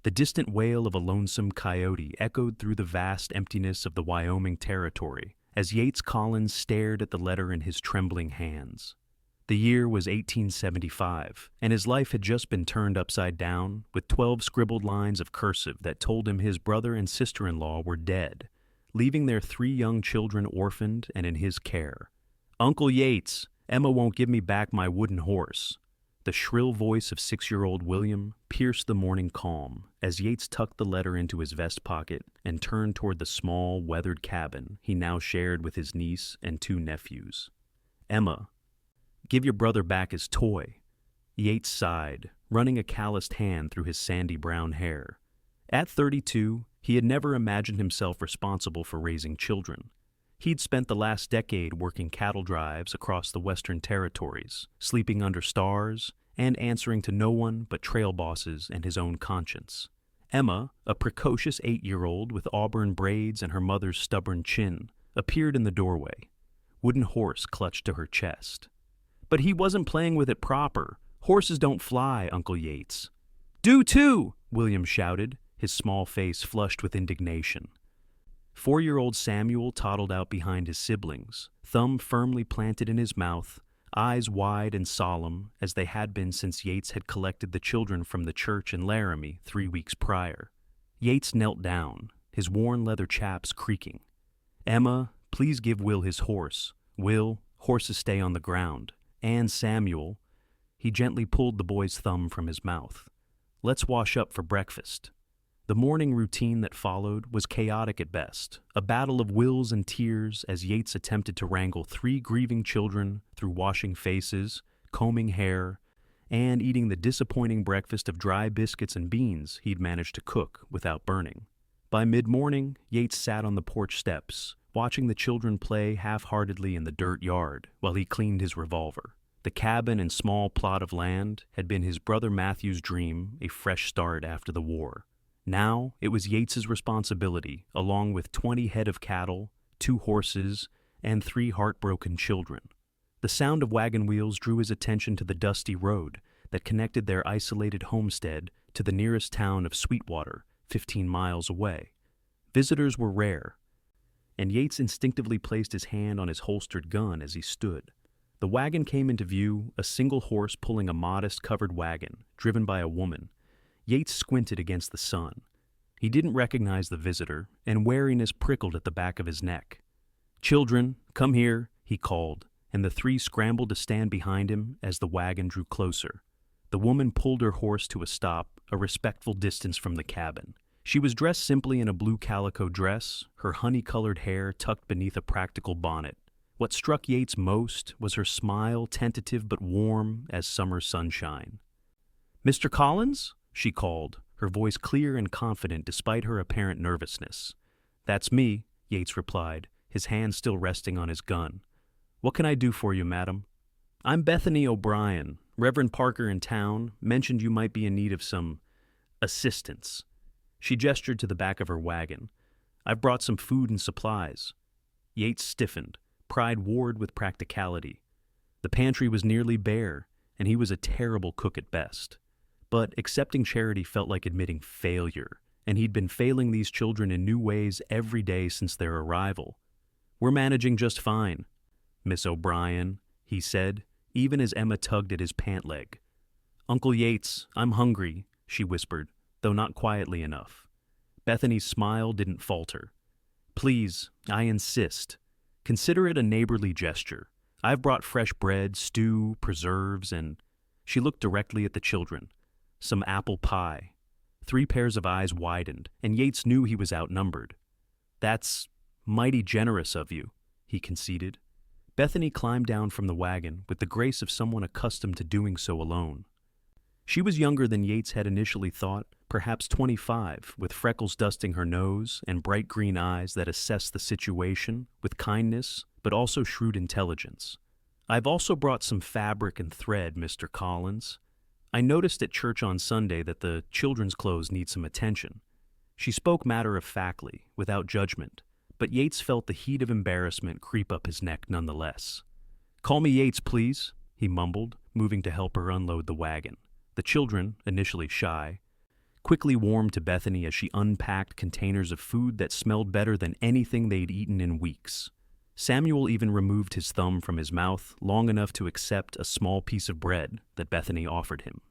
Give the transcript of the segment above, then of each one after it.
The distant wail of a lonesome coyote echoed through the vast emptiness of the Wyoming Territory as Yates Collins stared at the letter in his trembling hands. The year was 1875, and his life had just been turned upside down, with 12 scribbled lines of cursive that told him his brother and sister-in-law were dead, leaving their 3 young children orphaned and in his care. "Uncle Yates, Emma won't give me back my wooden horse." The shrill voice of 6-year-old William pierced the morning calm as Yates tucked the letter into his vest pocket and turned toward the small, weathered cabin he now shared with his niece and 2 nephews. "Emma, give your brother back his toy." Yates sighed, running a calloused hand through his sandy brown hair. At 32, he had never imagined himself responsible for raising children. He'd spent the last decade working cattle drives across the Western Territories, sleeping under stars, and answering to no one but trail bosses and his own conscience. Emma, a precocious 8-year-old with auburn braids and her mother's stubborn chin, appeared in the doorway. Wooden horse clutched to her chest. "But he wasn't playing with it proper. Horses don't fly, Uncle Yates." "Do too!" William shouted, his small face flushed with indignation. 4-year-old Samuel toddled out behind his siblings, thumb firmly planted in his mouth, eyes wide and solemn as they had been since Yates had collected the children from the church in Laramie 3 weeks prior. Yates knelt down, his worn leather chaps creaking. "Emma, please give Will his horse. Will, horses stay on the ground. And Samuel." He gently pulled the boy's thumb from his mouth. "Let's wash up for breakfast." The morning routine that followed was chaotic at best, a battle of wills and tears as Yates attempted to wrangle 3 grieving children through washing faces, combing hair, and eating the disappointing breakfast of dry biscuits and beans he'd managed to cook without burning. By mid-morning, Yates sat on the porch steps, watching the children play half-heartedly in the dirt yard while he cleaned his revolver. The cabin and small plot of land had been his brother Matthew's dream, a fresh start after the war. Now it was Yates's responsibility, along with 20 head of cattle, 2 horses, and 3 heartbroken children. The sound of wagon wheels drew his attention to the dusty road that connected their isolated homestead to the nearest town of Sweetwater, 15 miles away. Visitors were rare, and Yates instinctively placed his hand on his holstered gun as he stood. The wagon came into view, a single horse pulling a modest covered wagon, driven by a woman. Yates squinted against the sun. He didn't recognize the visitor, and wariness prickled at the back of his neck. "Children, come here," he called, and the 3 scrambled to stand behind him as the wagon drew closer. The woman pulled her horse to a stop, a respectful distance from the cabin. She was dressed simply in a blue calico dress, her honey-colored hair tucked beneath a practical bonnet. What struck Yates most was her smile, tentative but warm as summer sunshine. "Mr. Collins?" she called, her voice clear and confident despite her apparent nervousness. "That's me," Yates replied, his hand still resting on his gun. "What can I do for you, madam?" "I'm Bethany O'Brien. Reverend Parker in town mentioned you might be in need of some assistance." She gestured to the back of her wagon. "I've brought some food and supplies." Yates stiffened, pride warred with practicality. The pantry was nearly bare, and he was a terrible cook at best. But accepting charity felt like admitting failure, and he'd been failing these children in new ways every day since their arrival. "We're managing just fine, Miss O'Brien," he said, even as Emma tugged at his pant leg. "Uncle Yates, I'm hungry," she whispered, though not quietly enough. Bethany's smile didn't falter. "Please, I insist. Consider it a neighborly gesture. I've brought fresh bread, stew, preserves, and..." She looked directly at the children. "Some apple pie." 3 pairs of eyes widened, and Yates knew he was outnumbered. "That's mighty generous of you," he conceded. Bethany climbed down from the wagon with the grace of someone accustomed to doing so alone. She was younger than Yates had initially thought, perhaps 25, with freckles dusting her nose and bright green eyes that assessed the situation with kindness but also shrewd intelligence. "I've also brought some fabric and thread, Mr. Collins. I noticed at church on Sunday that the children's clothes need some attention." She spoke matter-of-factly, without judgment, but Yates felt the heat of embarrassment creep up his neck nonetheless. "Call me Yates, please," he mumbled, moving to help her unload the wagon. The children, initially shy, quickly warmed to Bethany as she unpacked containers of food that smelled better than anything they'd eaten in weeks. Samuel even removed his thumb from his mouth long enough to accept a small piece of bread that Bethany offered him.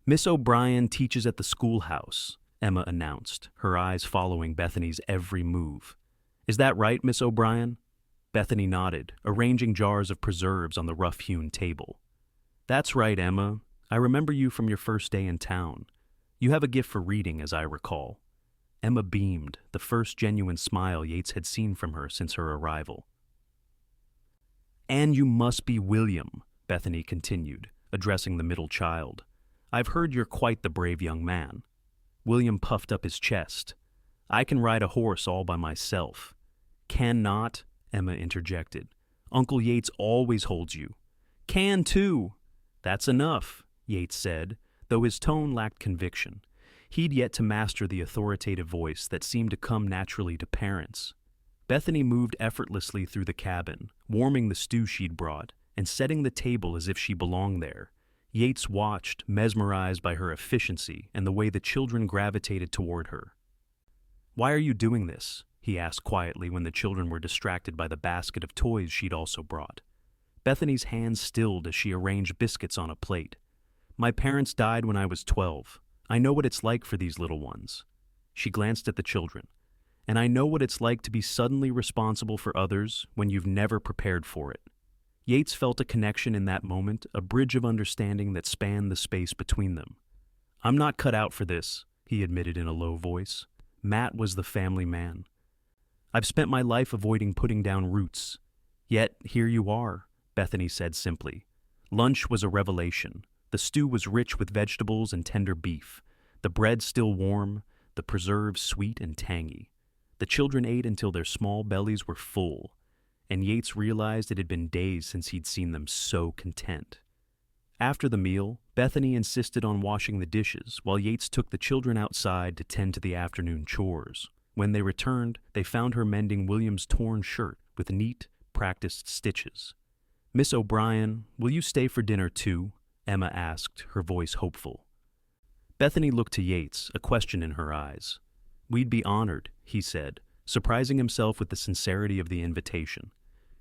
"Miss O'Brien teaches at the schoolhouse," Emma announced, her eyes following Bethany's every move. "Is that right, Miss O'Brien?" Bethany nodded, arranging jars of preserves on the rough-hewn table. "That's right, Emma. I remember you from your first day in town. You have a gift for reading, as I recall." Emma beamed, the first genuine smile Yates had seen from her since her arrival. "And you must be William," Bethany continued, addressing the middle child. "I've heard you're quite the brave young man." William puffed up his chest. "I can ride a horse all by myself." "Cannot," Emma interjected. "Uncle Yates always holds you." "Can too." "That's enough," Yates said, though his tone lacked conviction. He'd yet to master the authoritative voice that seemed to come naturally to parents. Bethany moved effortlessly through the cabin, warming the stew she'd brought, and setting the table as if she belonged there. Yates watched, mesmerized by her efficiency and the way the children gravitated toward her. "Why are you doing this?" he asked quietly when the children were distracted by the basket of toys she'd also brought. Bethany's hands stilled as she arranged biscuits on a plate. "My parents died when I was 12. I know what it's like for these little ones." She glanced at the children. "And I know what it's like to be suddenly responsible for others when you've never prepared for it." Yates felt a connection in that moment, a bridge of understanding that spanned the space between them. "I'm not cut out for this," he admitted in a low voice. Matt was the family man. "I've spent my life avoiding putting down roots. Yet here you are," Bethany said simply. Lunch was a revelation. The stew was rich with vegetables and tender beef, the bread still warm, the preserves sweet and tangy. The children ate until their small bellies were full, and Yates realized it had been days since he'd seen them so content. After the meal, Bethany insisted on washing the dishes while Yates took the children outside to tend to the afternoon chores. When they returned, they found her mending William's torn shirt with neat, practiced stitches. "Miss O'Brien, will you stay for dinner too?" Emma asked, her voice hopeful. Bethany looked to Yates, a question in her eyes. "We'd be honored," he said, surprising himself with the sincerity of the invitation.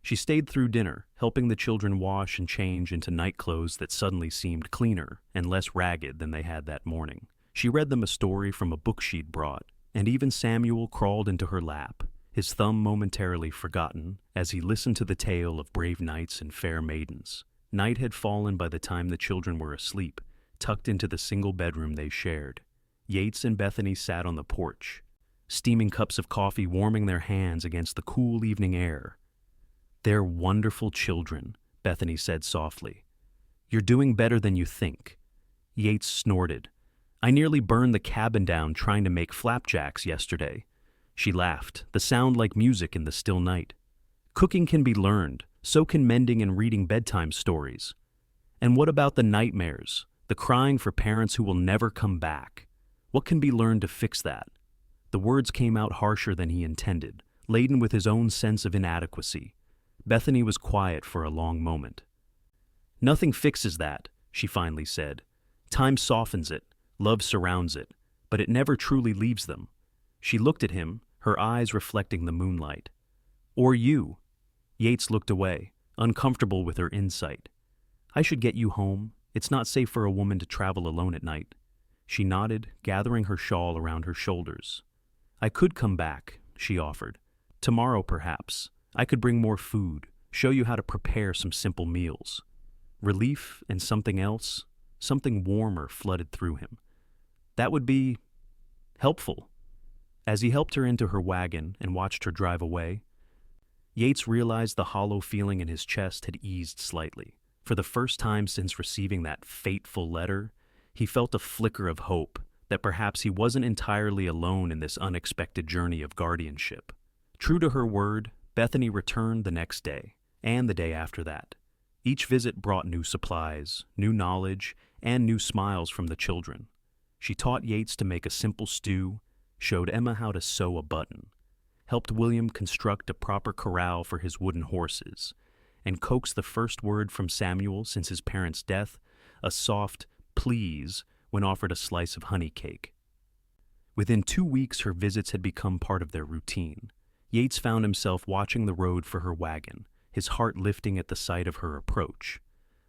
She stayed through dinner, helping the children wash and change into night clothes that suddenly seemed cleaner and less ragged than they had that morning. She read them a story from a book she'd brought, and even Samuel crawled into her lap, his thumb momentarily forgotten as he listened to the tale of brave knights and fair maidens. Night had fallen by the time the children were asleep, tucked into the single bedroom they shared. Yates and Bethany sat on the porch, steaming cups of coffee warming their hands against the cool evening air. "They're wonderful children," Bethany said softly. "You're doing better than you think." Yates snorted. "I nearly burned the cabin down trying to make flapjacks yesterday." She laughed, the sound like music in the still night. "Cooking can be learned. So can mending and reading bedtime stories. And what about the nightmares, the crying for parents who will never come back? What can be learned to fix that?" The words came out harsher than he intended, laden with his own sense of inadequacy. Bethany was quiet for a long moment. "Nothing fixes that," she finally said. "Time softens it, love surrounds it, but it never truly leaves them." She looked at him, her eyes reflecting the moonlight. "Or you." Yates looked away, uncomfortable with her insight. "I should get you home. It's not safe for a woman to travel alone at night." She nodded, gathering her shawl around her shoulders. "I could come back," she offered. "Tomorrow, perhaps. I could bring more food, show you how to prepare some simple meals." Relief and something else, something warmer flooded through him. That would be helpful. As he helped her into her wagon and watched her drive away, Yates realized the hollow feeling in his chest had eased slightly. For the first time since receiving that fateful letter, he felt a flicker of hope that perhaps he wasn't entirely alone in this unexpected journey of guardianship. True to her word, Bethany returned the next day, and the day after that. Each visit brought new supplies, new knowledge, and new smiles from the children. She taught Yates to make a simple stew, showed Emma how to sew a button, helped William construct a proper corral for his wooden horses, and coaxed the first word from Samuel since his parents' death, a soft please when offered a slice of honey cake. Within 2 weeks, her visits had become part of their routine. Yates found himself watching the road for her wagon, his heart lifting at the sight of her approach.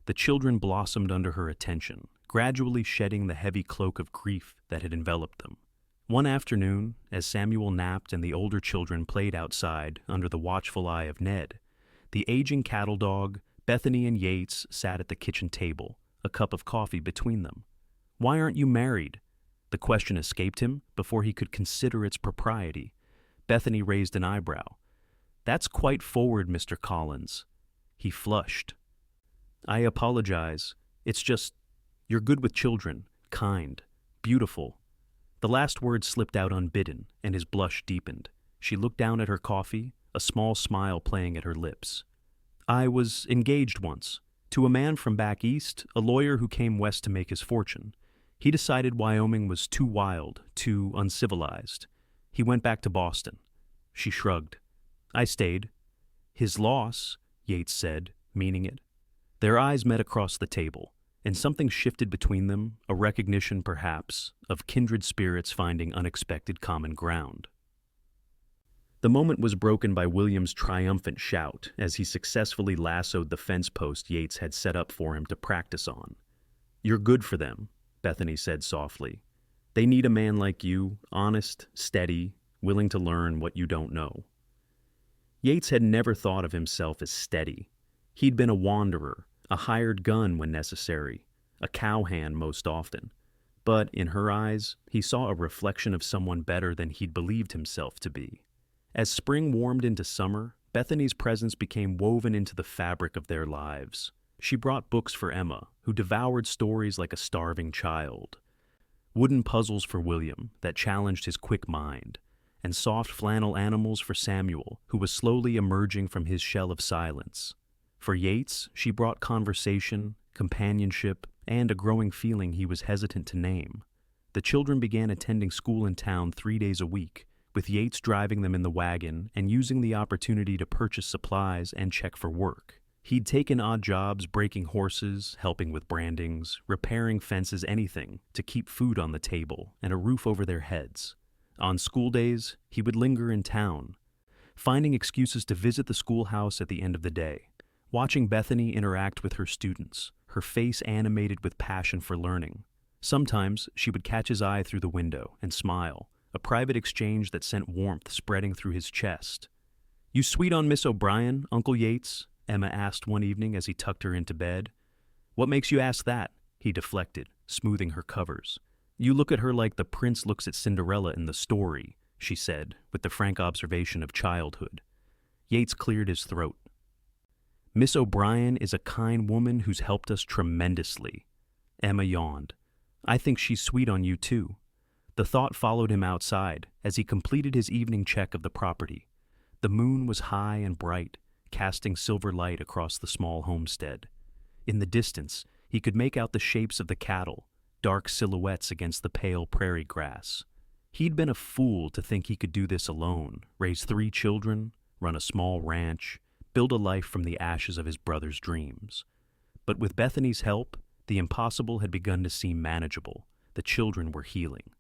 The children blossomed under her attention, gradually shedding the heavy cloak of grief that had enveloped them. One afternoon, as Samuel napped and the older children played outside under the watchful eye of Ned, the aging cattle dog, Bethany, and Yates sat at the kitchen table, a cup of coffee between them. "Why aren't you married?" The question escaped him before he could consider its propriety. Bethany raised an eyebrow. "That's quite forward, Mr. Collins." He flushed. "I apologize. It's just, you're good with children, kind, beautiful." The last word slipped out unbidden, and his blush deepened. She looked down at her coffee, a small smile playing at her lips. "I was engaged once, to a man from back east, a lawyer who came west to make his fortune. He decided Wyoming was too wild, too uncivilized. He went back to Boston." She shrugged. "I stayed." "His loss," Yates said, meaning it. Their eyes met across the table, and something shifted between them, a recognition, perhaps, of kindred spirits finding unexpected common ground. The moment was broken by William's triumphant shout as he successfully lassoed the fence post Yates had set up for him to practice on. "You're good for them," Bethany said softly. "They need a man like you, honest, steady, willing to learn what you don't know." Yates had never thought of himself as steady. He'd been a wanderer, a hired gun when necessary, a cowhand most often. But in her eyes, he saw a reflection of someone better than he'd believed himself to be. As spring warmed into summer, Bethany's presence became woven into the fabric of their lives. She brought books for Emma, who devoured stories like a starving child, wooden puzzles for William that challenged his quick mind, and soft flannel animals for Samuel, who was slowly emerging from his shell of silence. For Yates, she brought conversation, companionship, and a growing feeling he was hesitant to name. The children began attending school in town 3 days a week, with Yates driving them in the wagon and using the opportunity to purchase supplies and check for work. He'd taken odd jobs breaking horses, helping with brandings, repairing fences, anything to keep food on the table and a roof over their heads. On school days, he would linger in town, finding excuses to visit the schoolhouse at the end of the day, watching Bethany interact with her students, her face animated with passion for learning. Sometimes she would catch his eye through the window and smile, a private exchange that sent warmth spreading through his chest. "You sweet on Miss O'Brien, Uncle Yates?" Emma asked one evening as he tucked her into bed. "What makes you ask that?" He deflected, smoothing her covers. "You look at her like the prince looks at Cinderella in the story," she said, with the frank observation of childhood. Yates cleared his throat. "Miss O'Brien is a kind woman who's helped us tremendously." Emma yawned. "I think she's sweet on you, too." The thought followed him outside as he completed his evening check of the property. The moon was high and bright, casting silver light across the small homestead. In the distance, he could make out the shapes of the cattle, dark silhouettes against the pale prairie grass. He'd been a fool to think he could do this alone, raise 3 children, run a small ranch, build a life from the ashes of his brother's dreams. But with Bethany's help, the impossible had begun to seem manageable. The children were healing.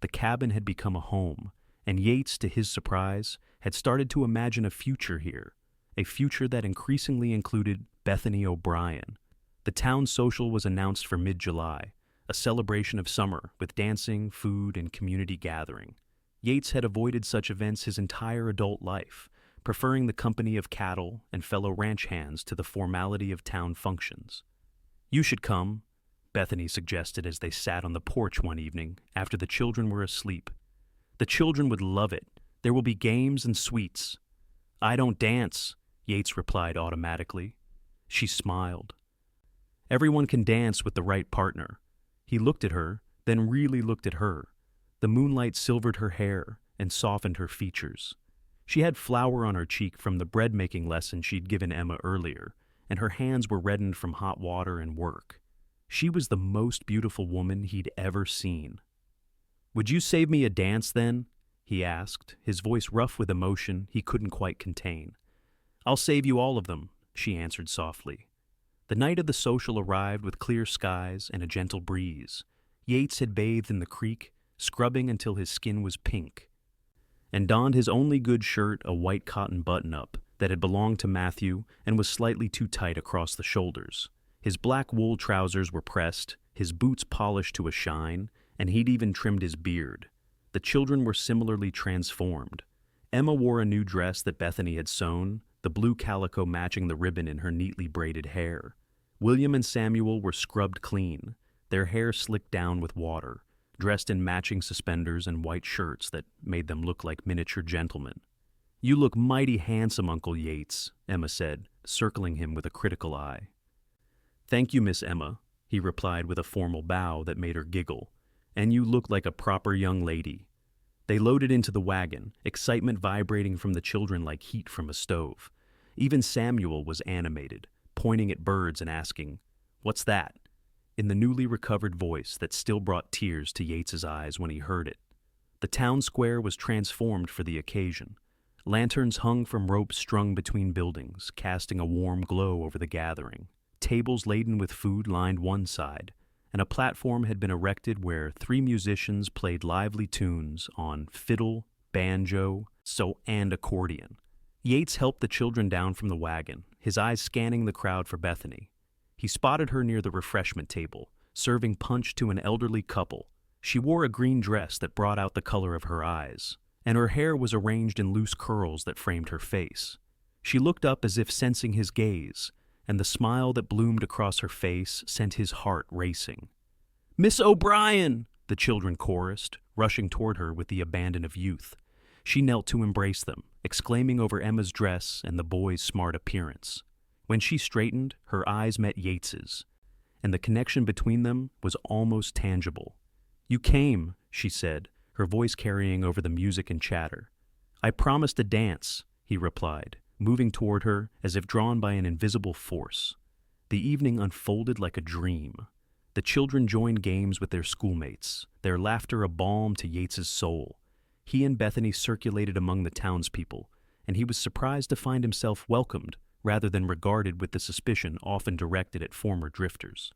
The cabin had become a home, and Yates, to his surprise, had started to imagine a future here, a future that increasingly included Bethany O'Brien. The town social was announced for mid-July, a celebration of summer with dancing, food, and community gathering. Yates had avoided such events his entire adult life, preferring the company of cattle and fellow ranch hands to the formality of town functions. "You should come," Bethany suggested as they sat on the porch one evening after the children were asleep. "The children would love it. There will be games and sweets." "I don't dance," Yates replied automatically. She smiled. "Everyone can dance with the right partner." He looked at her, then really looked at her. The moonlight silvered her hair and softened her features. She had flour on her cheek from the bread-making lesson she'd given Emma earlier, and her hands were reddened from hot water and work. She was the most beautiful woman he'd ever seen. "Would you save me a dance, then?" he asked, his voice rough with emotion he couldn't quite contain. "I'll save you all of them," she answered softly. The night of the social arrived with clear skies and a gentle breeze. Yates had bathed in the creek, scrubbing until his skin was pink, and donned his only good shirt, a white cotton button-up that had belonged to Matthew and was slightly too tight across the shoulders. His black wool trousers were pressed, his boots polished to a shine, and he'd even trimmed his beard. The children were similarly transformed. Emma wore a new dress that Bethany had sewn, the blue calico matching the ribbon in her neatly braided hair. William and Samuel were scrubbed clean, their hair slicked down with water, dressed in matching suspenders and white shirts that made them look like miniature gentlemen. "You look mighty handsome, Uncle Yates," Emma said, circling him with a critical eye. "Thank you, Miss Emma," he replied with a formal bow that made her giggle. "And you look like a proper young lady." They loaded into the wagon, excitement vibrating from the children like heat from a stove. Even Samuel was animated, pointing at birds and asking, "What's that?" in the newly recovered voice that still brought tears to Yates's eyes when he heard it. The town square was transformed for the occasion. Lanterns hung from ropes strung between buildings, casting a warm glow over the gathering. Tables laden with food lined one side, and a platform had been erected where 3 musicians played lively tunes on fiddle, banjo, and accordion. Yates helped the children down from the wagon, his eyes scanning the crowd for Bethany. He spotted her near the refreshment table, serving punch to an elderly couple. She wore a green dress that brought out the color of her eyes, and her hair was arranged in loose curls that framed her face. She looked up as if sensing his gaze, and the smile that bloomed across her face sent his heart racing. "Miss O'Brien!" the children chorused, rushing toward her with the abandon of youth. She knelt to embrace them, exclaiming over Emma's dress and the boys' smart appearance. When she straightened, her eyes met Yates's, and the connection between them was almost tangible. "You came," she said, her voice carrying over the music and chatter. "I promised a dance," he replied, moving toward her as if drawn by an invisible force. The evening unfolded like a dream. The children joined games with their schoolmates, their laughter a balm to Yates's soul. He and Bethany circulated among the townspeople, and he was surprised to find himself welcomed rather than regarded with the suspicion often directed at former drifters.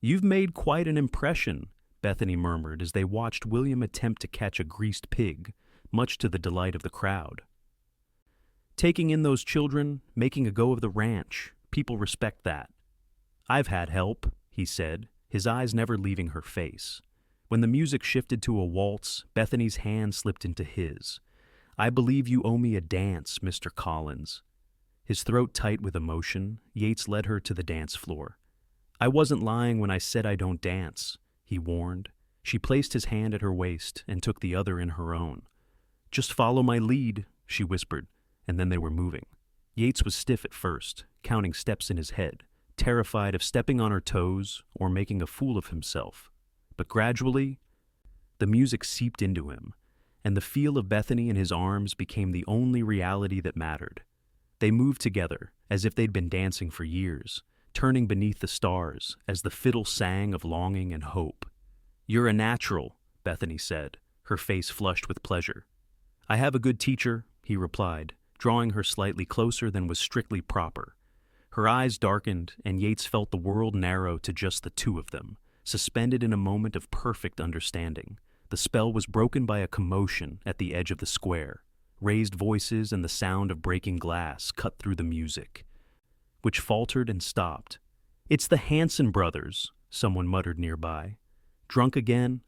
"You've made quite an impression," Bethany murmured as they watched William attempt to catch a greased pig, much to the delight of the crowd. "Taking in those children, making a go of the ranch, people respect that." "I've had help," he said, his eyes never leaving her face. When the music shifted to a waltz, Bethany's hand slipped into his. "I believe you owe me a dance, Mr. Collins." His throat tight with emotion, Yates led her to the dance floor. "I wasn't lying when I said I don't dance," he warned. She placed his hand at her waist and took the other in her own. "Just follow my lead," she whispered, and then they were moving. Yates was stiff at first, counting steps in his head, terrified of stepping on her toes or making a fool of himself. But gradually, the music seeped into him, and the feel of Bethany in his arms became the only reality that mattered. They moved together, as if they'd been dancing for years, turning beneath the stars as the fiddle sang of longing and hope. "You're a natural," Bethany said, her face flushed with pleasure. "I have a good teacher," he replied, drawing her slightly closer than was strictly proper. Her eyes darkened, and Yates felt the world narrow to just the two of them, suspended in a moment of perfect understanding. The spell was broken by a commotion at the edge of the square. Raised voices and the sound of breaking glass cut through the music, which faltered and stopped. "It's the Hanson brothers," someone muttered nearby. "Drunk again?"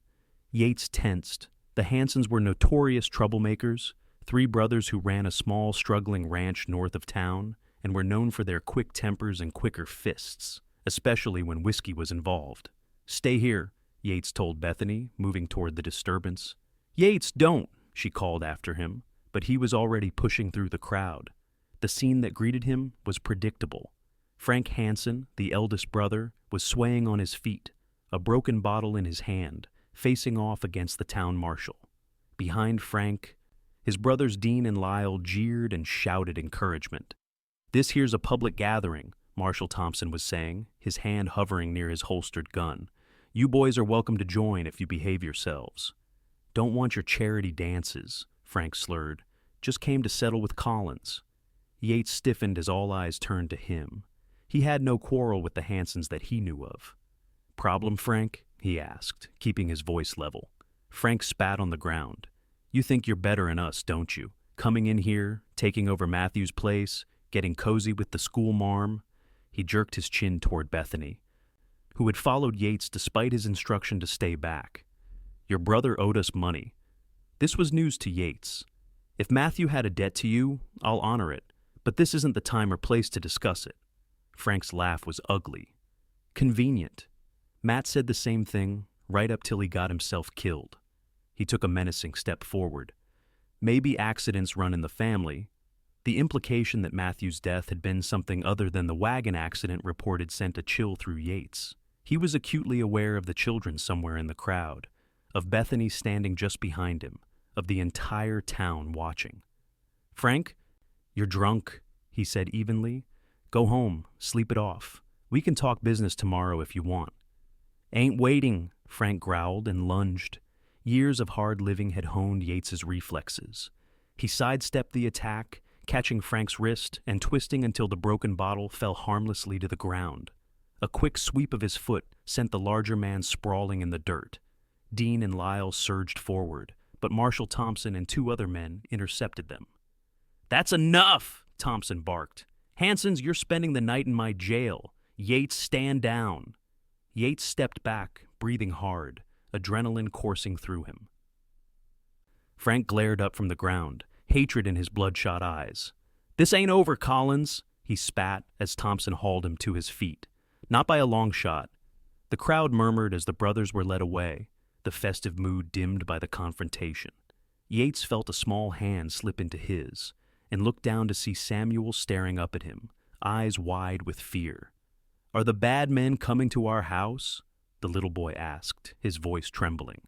Yates tensed. The Hansons were notorious troublemakers, 3 brothers who ran a small, struggling ranch north of town and were known for their quick tempers and quicker fists, especially when whiskey was involved. "Stay here," Yates told Bethany, moving toward the disturbance. "Yates, don't!" she called after him, but he was already pushing through the crowd. The scene that greeted him was predictable. Frank Hanson, the eldest brother, was swaying on his feet, a broken bottle in his hand, facing off against the town marshal. Behind Frank, his brothers Dean and Lyle jeered and shouted encouragement. "This here's a public gathering," Marshal Thompson was saying, his hand hovering near his holstered gun. "You boys are welcome to join if you behave yourselves." "Don't want your charity dances," Frank slurred. "Just came to settle with Collins." Yates stiffened as all eyes turned to him. He had no quarrel with the Hansons that he knew of. "Problem, Frank?" he asked, keeping his voice level. Frank spat on the ground. You think you're better than us, don't you? Coming in here, taking over Matthew's place, getting cozy with the school marm. He jerked his chin toward Bethany, who had followed Yates despite his instruction to stay back. Your brother owed us money. This was news to Yates. If Matthew had a debt to you, I'll honor it, but this isn't the time or place to discuss it. Frank's laugh was ugly. Convenient. Matt said the same thing, right up till he got himself killed. He took a menacing step forward. Maybe accidents run in the family. The implication that Matthew's death had been something other than the wagon accident reported sent a chill through Yates. He was acutely aware of the children somewhere in the crowd, of Bethany standing just behind him, of the entire town watching. Frank, you're drunk, he said evenly. Go home, sleep it off. We can talk business tomorrow if you want. Ain't waiting, Frank growled and lunged. Years of hard living had honed Yates's reflexes. He sidestepped the attack, catching Frank's wrist and twisting until the broken bottle fell harmlessly to the ground. A quick sweep of his foot sent the larger man sprawling in the dirt. Dean and Lyle surged forward, but Marshal Thompson and two other men intercepted them. That's enough, Thompson barked. Hanson's, you're spending the night in my jail. Yates, stand down. Yates stepped back, breathing hard, adrenaline coursing through him. Frank glared up from the ground, hatred in his bloodshot eyes. This ain't over, Collins, he spat as Thompson hauled him to his feet. Not by a long shot. The crowd murmured as the brothers were led away, the festive mood dimmed by the confrontation. Yates felt a small hand slip into his, and looked down to see Samuel staring up at him, eyes wide with fear. Are the bad men coming to our house? The little boy asked, his voice trembling.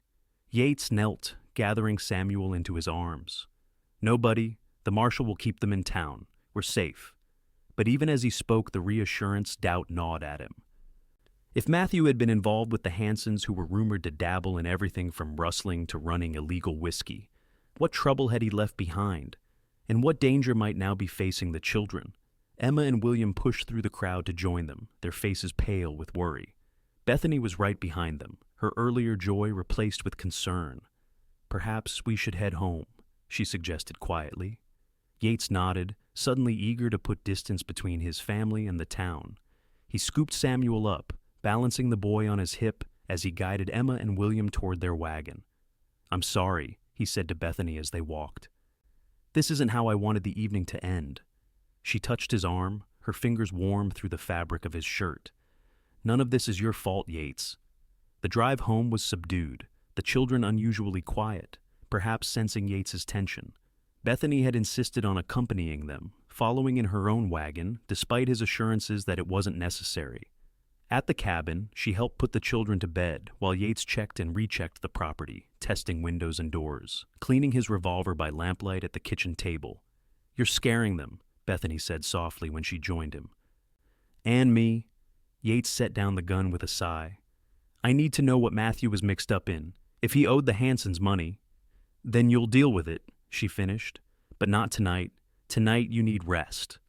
Yates knelt, gathering Samuel into his arms. No, buddy, the marshal will keep them in town. We're safe. But even as he spoke, the reassurance doubt gnawed at him. If Matthew had been involved with the Hansons who were rumored to dabble in everything from rustling to running illegal whiskey, what trouble had he left behind? And what danger might now be facing the children? Emma and William pushed through the crowd to join them, their faces pale with worry. Bethany was right behind them, her earlier joy replaced with concern. Perhaps we should head home, she suggested quietly. Yates nodded, suddenly eager to put distance between his family and the town. He scooped Samuel up, balancing the boy on his hip as he guided Emma and William toward their wagon. I'm sorry, he said to Bethany as they walked. This isn't how I wanted the evening to end. She touched his arm, her fingers warm through the fabric of his shirt. None of this is your fault, Yates. The drive home was subdued, the children unusually quiet, perhaps sensing Yates's tension. Bethany had insisted on accompanying them, following in her own wagon, despite his assurances that it wasn't necessary. At the cabin, she helped put the children to bed while Yates checked and rechecked the property, testing windows and doors, cleaning his revolver by lamplight at the kitchen table. You're scaring them, Bethany said softly when she joined him. And me. Yates set down the gun with a sigh. I need to know what Matthew was mixed up in. If he owed the Hansons money, then you'll deal with it, she finished. But not tonight. Tonight you need rest.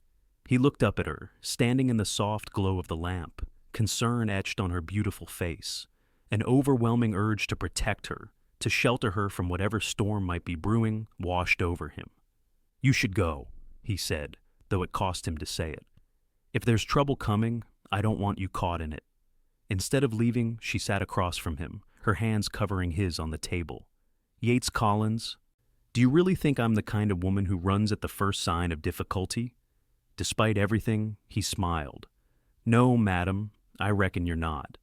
He looked up at her, standing in the soft glow of the lamp, concern etched on her beautiful face, an overwhelming urge to protect her, to shelter her from whatever storm might be brewing, washed over him. You should go, he said, though it cost him to say it. If there's trouble coming, I don't want you caught in it. Instead of leaving, she sat across from him, her hands covering his on the table. Yates Collins, do you really think I'm the kind of woman who runs at the first sign of difficulty? Despite everything, he smiled. No, madam, I reckon you're not.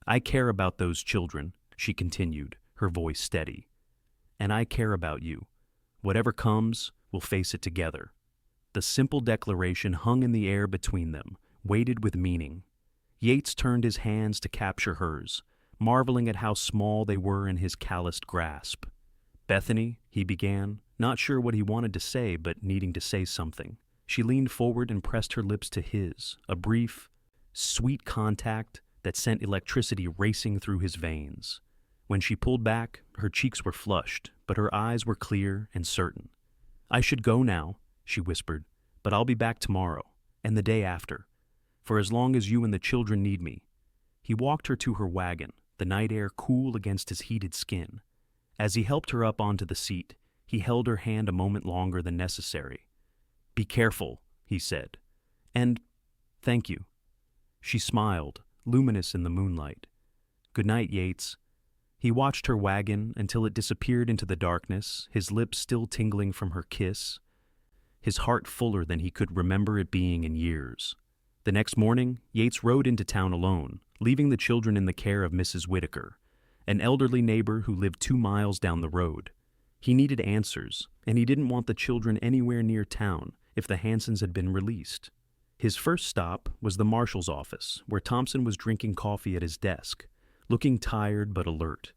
I care about those children, she continued, her voice steady. And I care about you. Whatever comes, we'll face it together. The simple declaration hung in the air between them, weighted with meaning. Yates turned his hands to capture hers, marveling at how small they were in his calloused grasp. Bethany, he began, not sure what he wanted to say, but needing to say something. She leaned forward and pressed her lips to his, a brief, sweet contact that sent electricity racing through his veins. When she pulled back, her cheeks were flushed, but her eyes were clear and certain. I should go now, she whispered, but I'll be back tomorrow, and the day after, for as long as you and the children need me. He walked her to her wagon, the night air cool against his heated skin. As he helped her up onto the seat, he held her hand a moment longer than necessary. "Be careful," he said. "And thank you." She smiled, luminous in the moonlight. "Good night, Yates." He watched her wagon until it disappeared into the darkness, his lips still tingling from her kiss, his heart fuller than he could remember it being in years. The next morning, Yates rode into town alone, leaving the children in the care of Mrs. Whitaker, an elderly neighbor who lived 2 miles down the road. He needed answers, and he didn't want the children anywhere near town if the Hansons had been released. His first stop was the marshal's office, where Thompson was drinking coffee at his desk, looking tired but alert.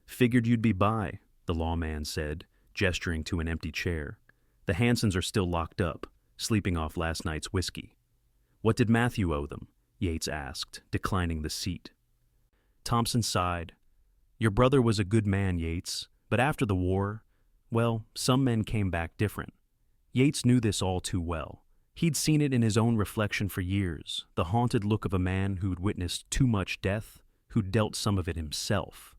"Figured you'd be by," the lawman said, gesturing to an empty chair. "The Hansons are still locked up, sleeping off last night's whiskey." "What did Matthew owe them?" Yates asked, declining the seat. Thompson sighed. "Your brother was a good man, Yates, but after the war, well, some men came back different." Yates knew this all too well. He'd seen it in his own reflection for years, the haunted look of a man who'd witnessed too much death, who'd dealt some of it himself.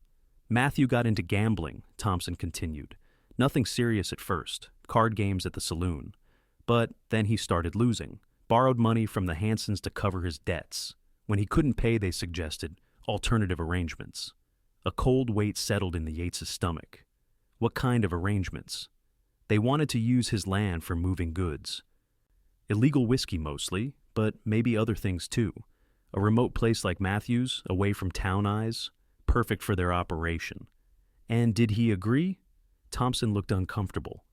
"Matthew got into gambling," Thompson continued. "Nothing serious at first, card games at the saloon. But then he started losing, borrowed money from the Hansons to cover his debts. When he couldn't pay, they suggested alternative arrangements." A cold weight settled in the Yates' stomach. What kind of arrangements? They wanted to use his land for moving goods. Illegal whiskey mostly, but maybe other things too. A remote place like Matthew's, away from town eyes, perfect for their operation. And did he agree? Thompson looked uncomfortable.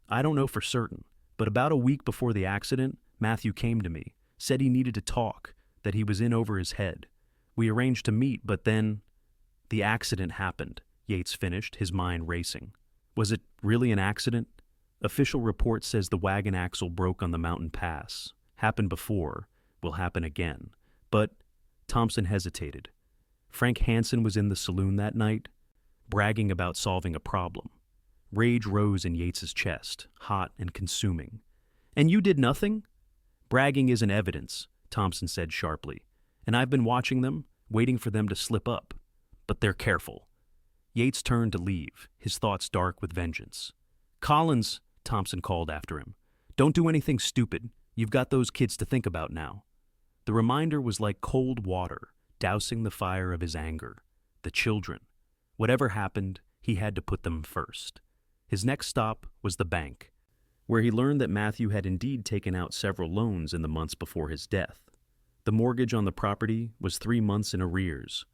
"I don't know for certain, but about a week before the accident, Matthew came to me, said he needed to talk, that he was in over his head. We arranged to meet, but then—" "The accident happened," Yates finished, his mind racing. "Was it really an accident? Official report says the wagon axle broke on the mountain pass. Happened before, will happen again. But—" Thompson hesitated. "Frank Hanson was in the saloon that night, bragging about solving a problem." Rage rose in Yates's chest, hot and consuming. "And you did nothing?" "Bragging isn't evidence," Thompson said sharply. "And I've been watching them, waiting for them to slip up. But they're careful." Yates turned to leave, his thoughts dark with vengeance. "Collins," Thompson called after him. "Don't do anything stupid. You've got those kids to think about now." The reminder was like cold water, dousing the fire of his anger. The children. Whatever happened, he had to put them first. His next stop was the bank, where he learned that Matthew had indeed taken out several loans in the months before his death. The mortgage on the property was 3 months in arrears.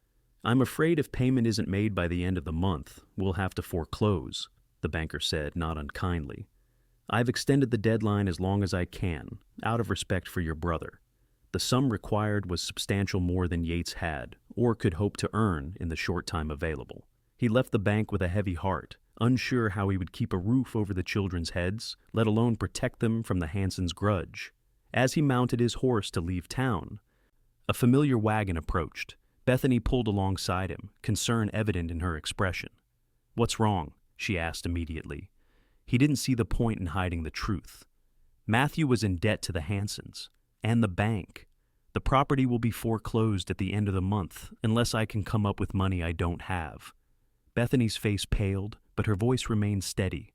"I'm afraid if payment isn't made by the end of the month, we'll have to foreclose," the banker said, not unkindly. "I've extended the deadline as long as I can, out of respect for your brother." The sum required was substantial more than Yates had, or could hope to earn in the short time available. He left the bank with a heavy heart, unsure how he would keep a roof over the children's heads, let alone protect them from the Hansons' grudge. As he mounted his horse to leave town, a familiar wagon approached. Bethany pulled alongside him, concern evident in her expression. "What's wrong?" she asked immediately. He didn't see the point in hiding the truth. Matthew was in debt to the Hansons, and the bank. "The property will be foreclosed at the end of the month, unless I can come up with money I don't have." Bethany's face paled, but her voice remained steady.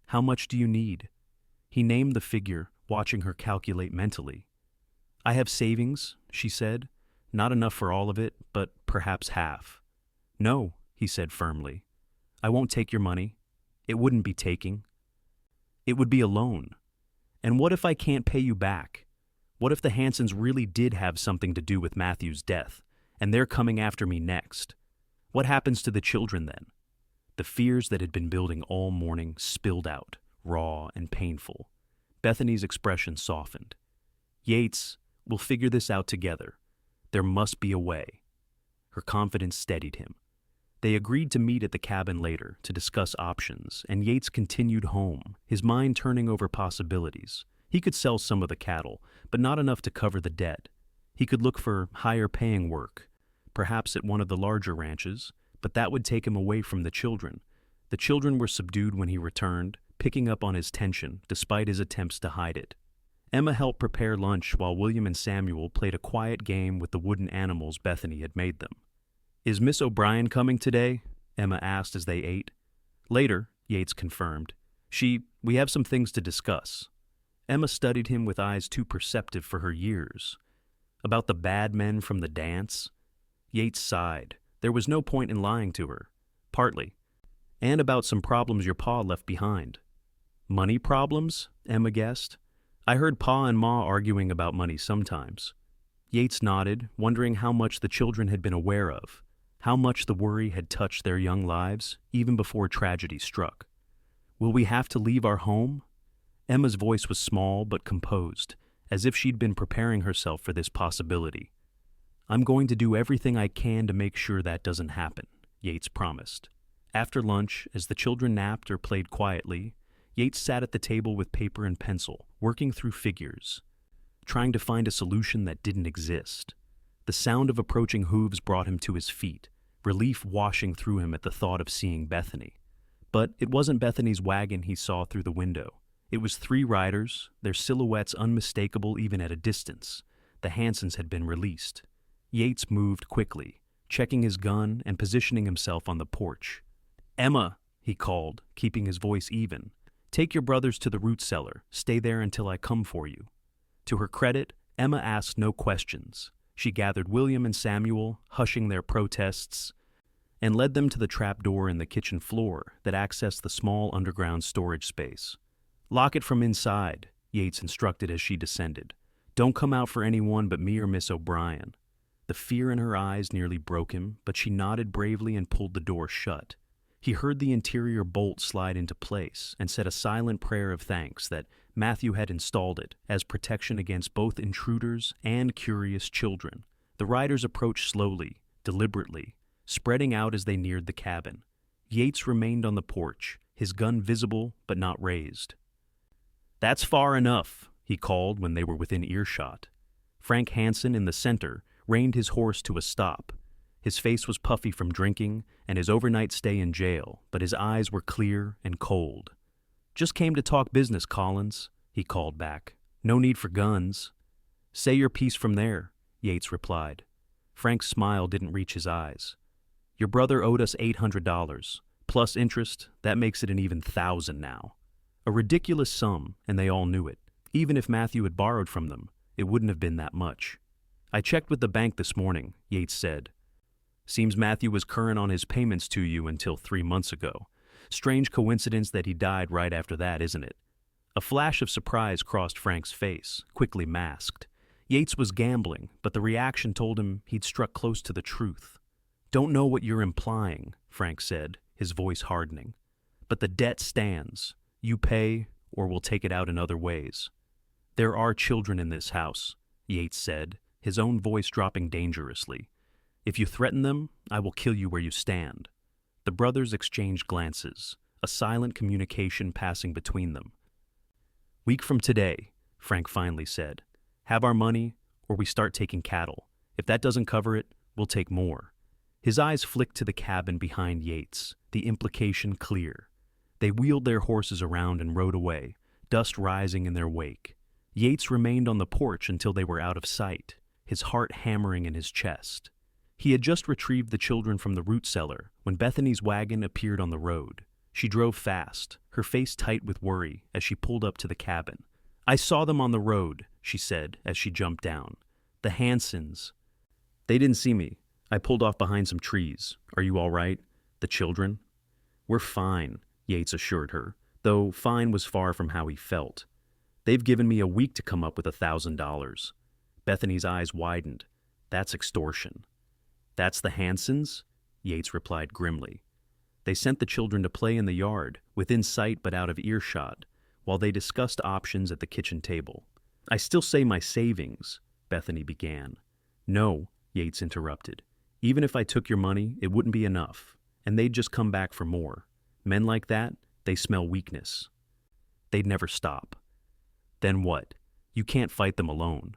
"How much do you need?" He named the figure, watching her calculate mentally. "I have savings," she said. "Not enough for all of it, but perhaps half." "No," he said firmly. "I won't take your money. It wouldn't be taking. It would be a loan. And what if I can't pay you back? What if the Hansons really did have something to do with Matthew's death, and they're coming after me next? What happens to the children then?" The fears that had been building all morning spilled out, raw and painful. Bethany's expression softened. "Yates, we'll figure this out together. There must be a way." Her confidence steadied him. They agreed to meet at the cabin later to discuss options, and Yates continued home, his mind turning over possibilities. He could sell some of the cattle, but not enough to cover the debt. He could look for higher-paying work, perhaps at one of the larger ranches, but that would take him away from the children. The children were subdued when he returned, picking up on his tension despite his attempts to hide it. Emma helped prepare lunch while William and Samuel played a quiet game with the wooden animals Bethany had made them. "Is Miss O'Brien coming today?" Emma asked as they ate. Later, Yates confirmed, we have some things to discuss. Emma studied him with eyes too perceptive for her years. About the bad men from the dance? Yates sighed. There was no point in lying to her. Partly. And about some problems your pa left behind. Money problems? Emma guessed. I heard Pa and Ma arguing about money sometimes. Yates nodded, wondering how much the children had been aware of, how much the worry had touched their young lives, even before tragedy struck. Will we have to leave our home? Emma's voice was small but composed, as if she'd been preparing herself for this possibility. I'm going to do everything I can to make sure that doesn't happen, Yates promised. After lunch, as the children napped or played quietly, Yates sat at the table with paper and pencil, working through figures, trying to find a solution that didn't exist. The sound of approaching hooves brought him to his feet, relief washing through him at the thought of seeing Bethany. But it wasn't Bethany's wagon he saw through the window. It was 3 riders, their silhouettes unmistakable even at a distance. The Hansons had been released. Yates moved quickly, checking his gun and positioning himself on the porch. Emma, he called, keeping his voice even. Take your brothers to the root cellar. Stay there until I come for you. To her credit, Emma asked no questions. She gathered William and Samuel, hushing their protests, and led them to the trap door in the kitchen floor that accessed the small underground storage space. Lock it from inside, Yates instructed as she descended. Don't come out for anyone but me or Miss O'Brien. The fear in her eyes nearly broke him, but she nodded bravely and pulled the door shut. He heard the interior bolt slide into place and said a silent prayer of thanks that Matthew had installed it as protection against both intruders and curious children. The riders approached slowly, deliberately, spreading out as they neared the cabin. Yates remained on the porch, his gun visible but not raised. That's far enough, he called when they were within earshot. Frank Hanson in the center reined his horse to a stop. His face was puffy from drinking and his overnight stay in jail, but his eyes were clear and cold. Just came to talk business, Collins, he called back. No need for guns. Say your piece from there, Yates replied. Frank's smile didn't reach his eyes. Your brother owed us $800, plus interest. That makes it an even 1,000 now. A ridiculous sum, and they all knew it. Even if Matthew had borrowed from them, it wouldn't have been that much. I checked with the bank this morning, Yates said. Seems Matthew was current on his payments to you until 3 months ago. Strange coincidence that he died right after that, isn't it? A flash of surprise crossed Frank's face, quickly masked. Yates was gambling, but the reaction told him he'd struck close to the truth. Don't know what you're implying, Frank said, his voice hardening. But the debt stands. You pay, or we'll take it out in other ways. There are children in this house, Yates said, his own voice dropping dangerously. If you threaten them, I will kill you where you stand. The brothers exchanged glances, a silent communication passing between them. Week from today, Frank finally said. Have our money, or we start taking cattle. If that doesn't cover it, we'll take more. His eyes flicked to the cabin behind Yates, the implication clear. They wheeled their horses around and rode away, dust rising in their wake. Yates remained on the porch until they were out of sight, his heart hammering in his chest. He had just retrieved the children from the root cellar when Bethany's wagon appeared on the road. She drove fast, her face tight with worry as she pulled up to the cabin. I saw them on the road, she said as she jumped down. The Hansons. They didn't see me. I pulled off behind some trees. Are you all right? The children? We're fine, Yates assured her, though fine was far from how he felt. They've given me a week to come up with $1,000. Bethany's eyes widened. That's extortion. That's the Hansons? Yates replied grimly. They sent the children to play in the yard, within sight but out of earshot, while they discussed options at the kitchen table. I still say my savings, Bethany began. No, Yates interrupted. Even if I took your money, it wouldn't be enough, and they'd just come back for more. Men like that, they smell weakness. They'd never stop. Then what? You can't fight them alone.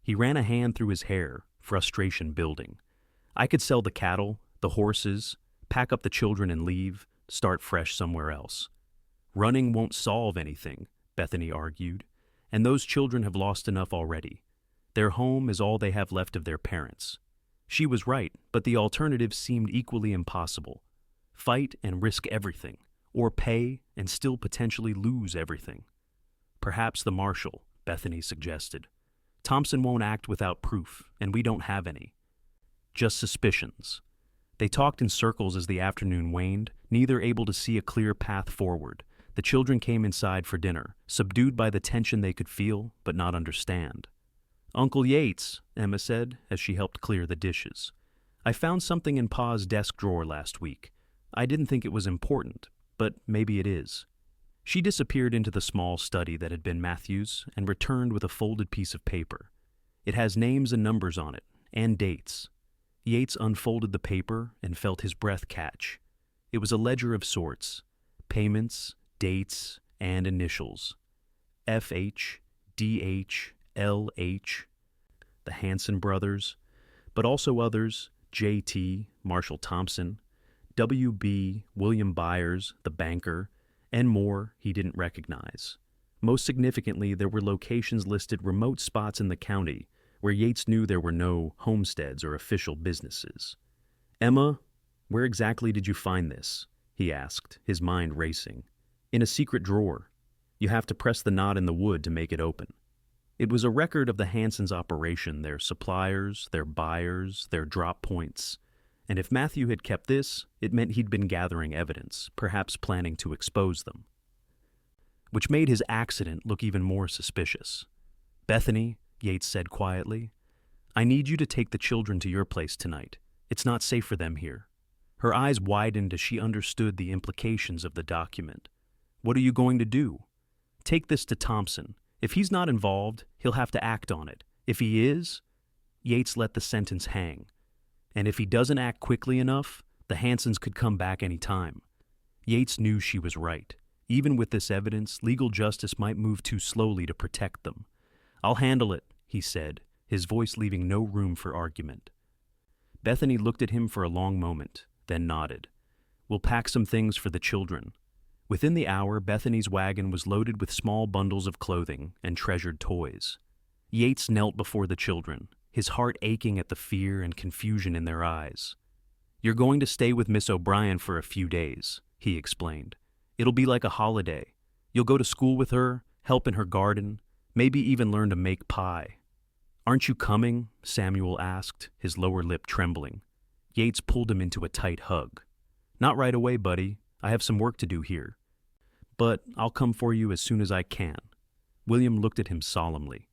He ran a hand through his hair, frustration building. I could sell the cattle, the horses, pack up the children and leave, start fresh somewhere else. Running won't solve anything, Bethany argued, and those children have lost enough already. Their home is all they have left of their parents. She was right, but the alternative seemed equally impossible. Fight and risk everything, or pay and still potentially lose everything. Perhaps the marshal, Bethany suggested. Thompson won't act without proof, and we don't have any. Just suspicions. They talked in circles as the afternoon waned, neither able to see a clear path forward. The children came inside for dinner, subdued by the tension they could feel but not understand. "Uncle Yates," Emma said as she helped clear the dishes. "I found something in Pa's desk drawer last week. I didn't think it was important, but maybe it is." She disappeared into the small study that had been Matthew's and returned with a folded piece of paper. It has names and numbers on it, and dates. Yates unfolded the paper and felt his breath catch. It was a ledger of sorts: payments, dates, and initials. FH, DH, LH, the Hanson brothers, but also others: JT, Marshall Thompson, WB, William Byers, the banker, and more he didn't recognize. Most significantly, there were locations listed, remote spots in the county where Yates knew there were no homesteads or official businesses. "Emma, where exactly did you find this?" he asked, his mind racing. "In a secret drawer. You have to press the knot in the wood to make it open." It was a record of the Hansons' operation, their suppliers, their buyers, their drop points. And if Matthew had kept this, it meant he'd been gathering evidence, perhaps planning to expose them. Which made his accident look even more suspicious. "Bethany," Yates said quietly, "I need you to take the children to your place tonight. It's not safe for them here." Her eyes widened as she understood the implications of the document. "What are you going to do?" "Take this to Thompson. If he's not involved, he'll have to act on it. If he is..." Yates let the sentence hang. "And if he doesn't act quickly enough, the Hansons could come back any time." Yates knew she was right. Even with this evidence, legal justice might move too slowly to protect them. "I'll handle it," he said, his voice leaving no room for argument. Bethany looked at him for a long moment, then nodded. "We'll pack some things for the children." Within the hour, Bethany's wagon was loaded with small bundles of clothing and treasured toys. Yates knelt before the children, his heart aching at the fear and confusion in their eyes. "You're going to stay with Miss O'Brien for a few days," he explained. "It'll be like a holiday. You'll go to school with her, help in her garden, maybe even learn to make pie." "Aren't you coming?" Samuel asked, his lower lip trembling. Yates pulled him into a tight hug. "Not right away, buddy. I have some work to do here. But I'll come for you as soon as I can." William looked at him solemnly.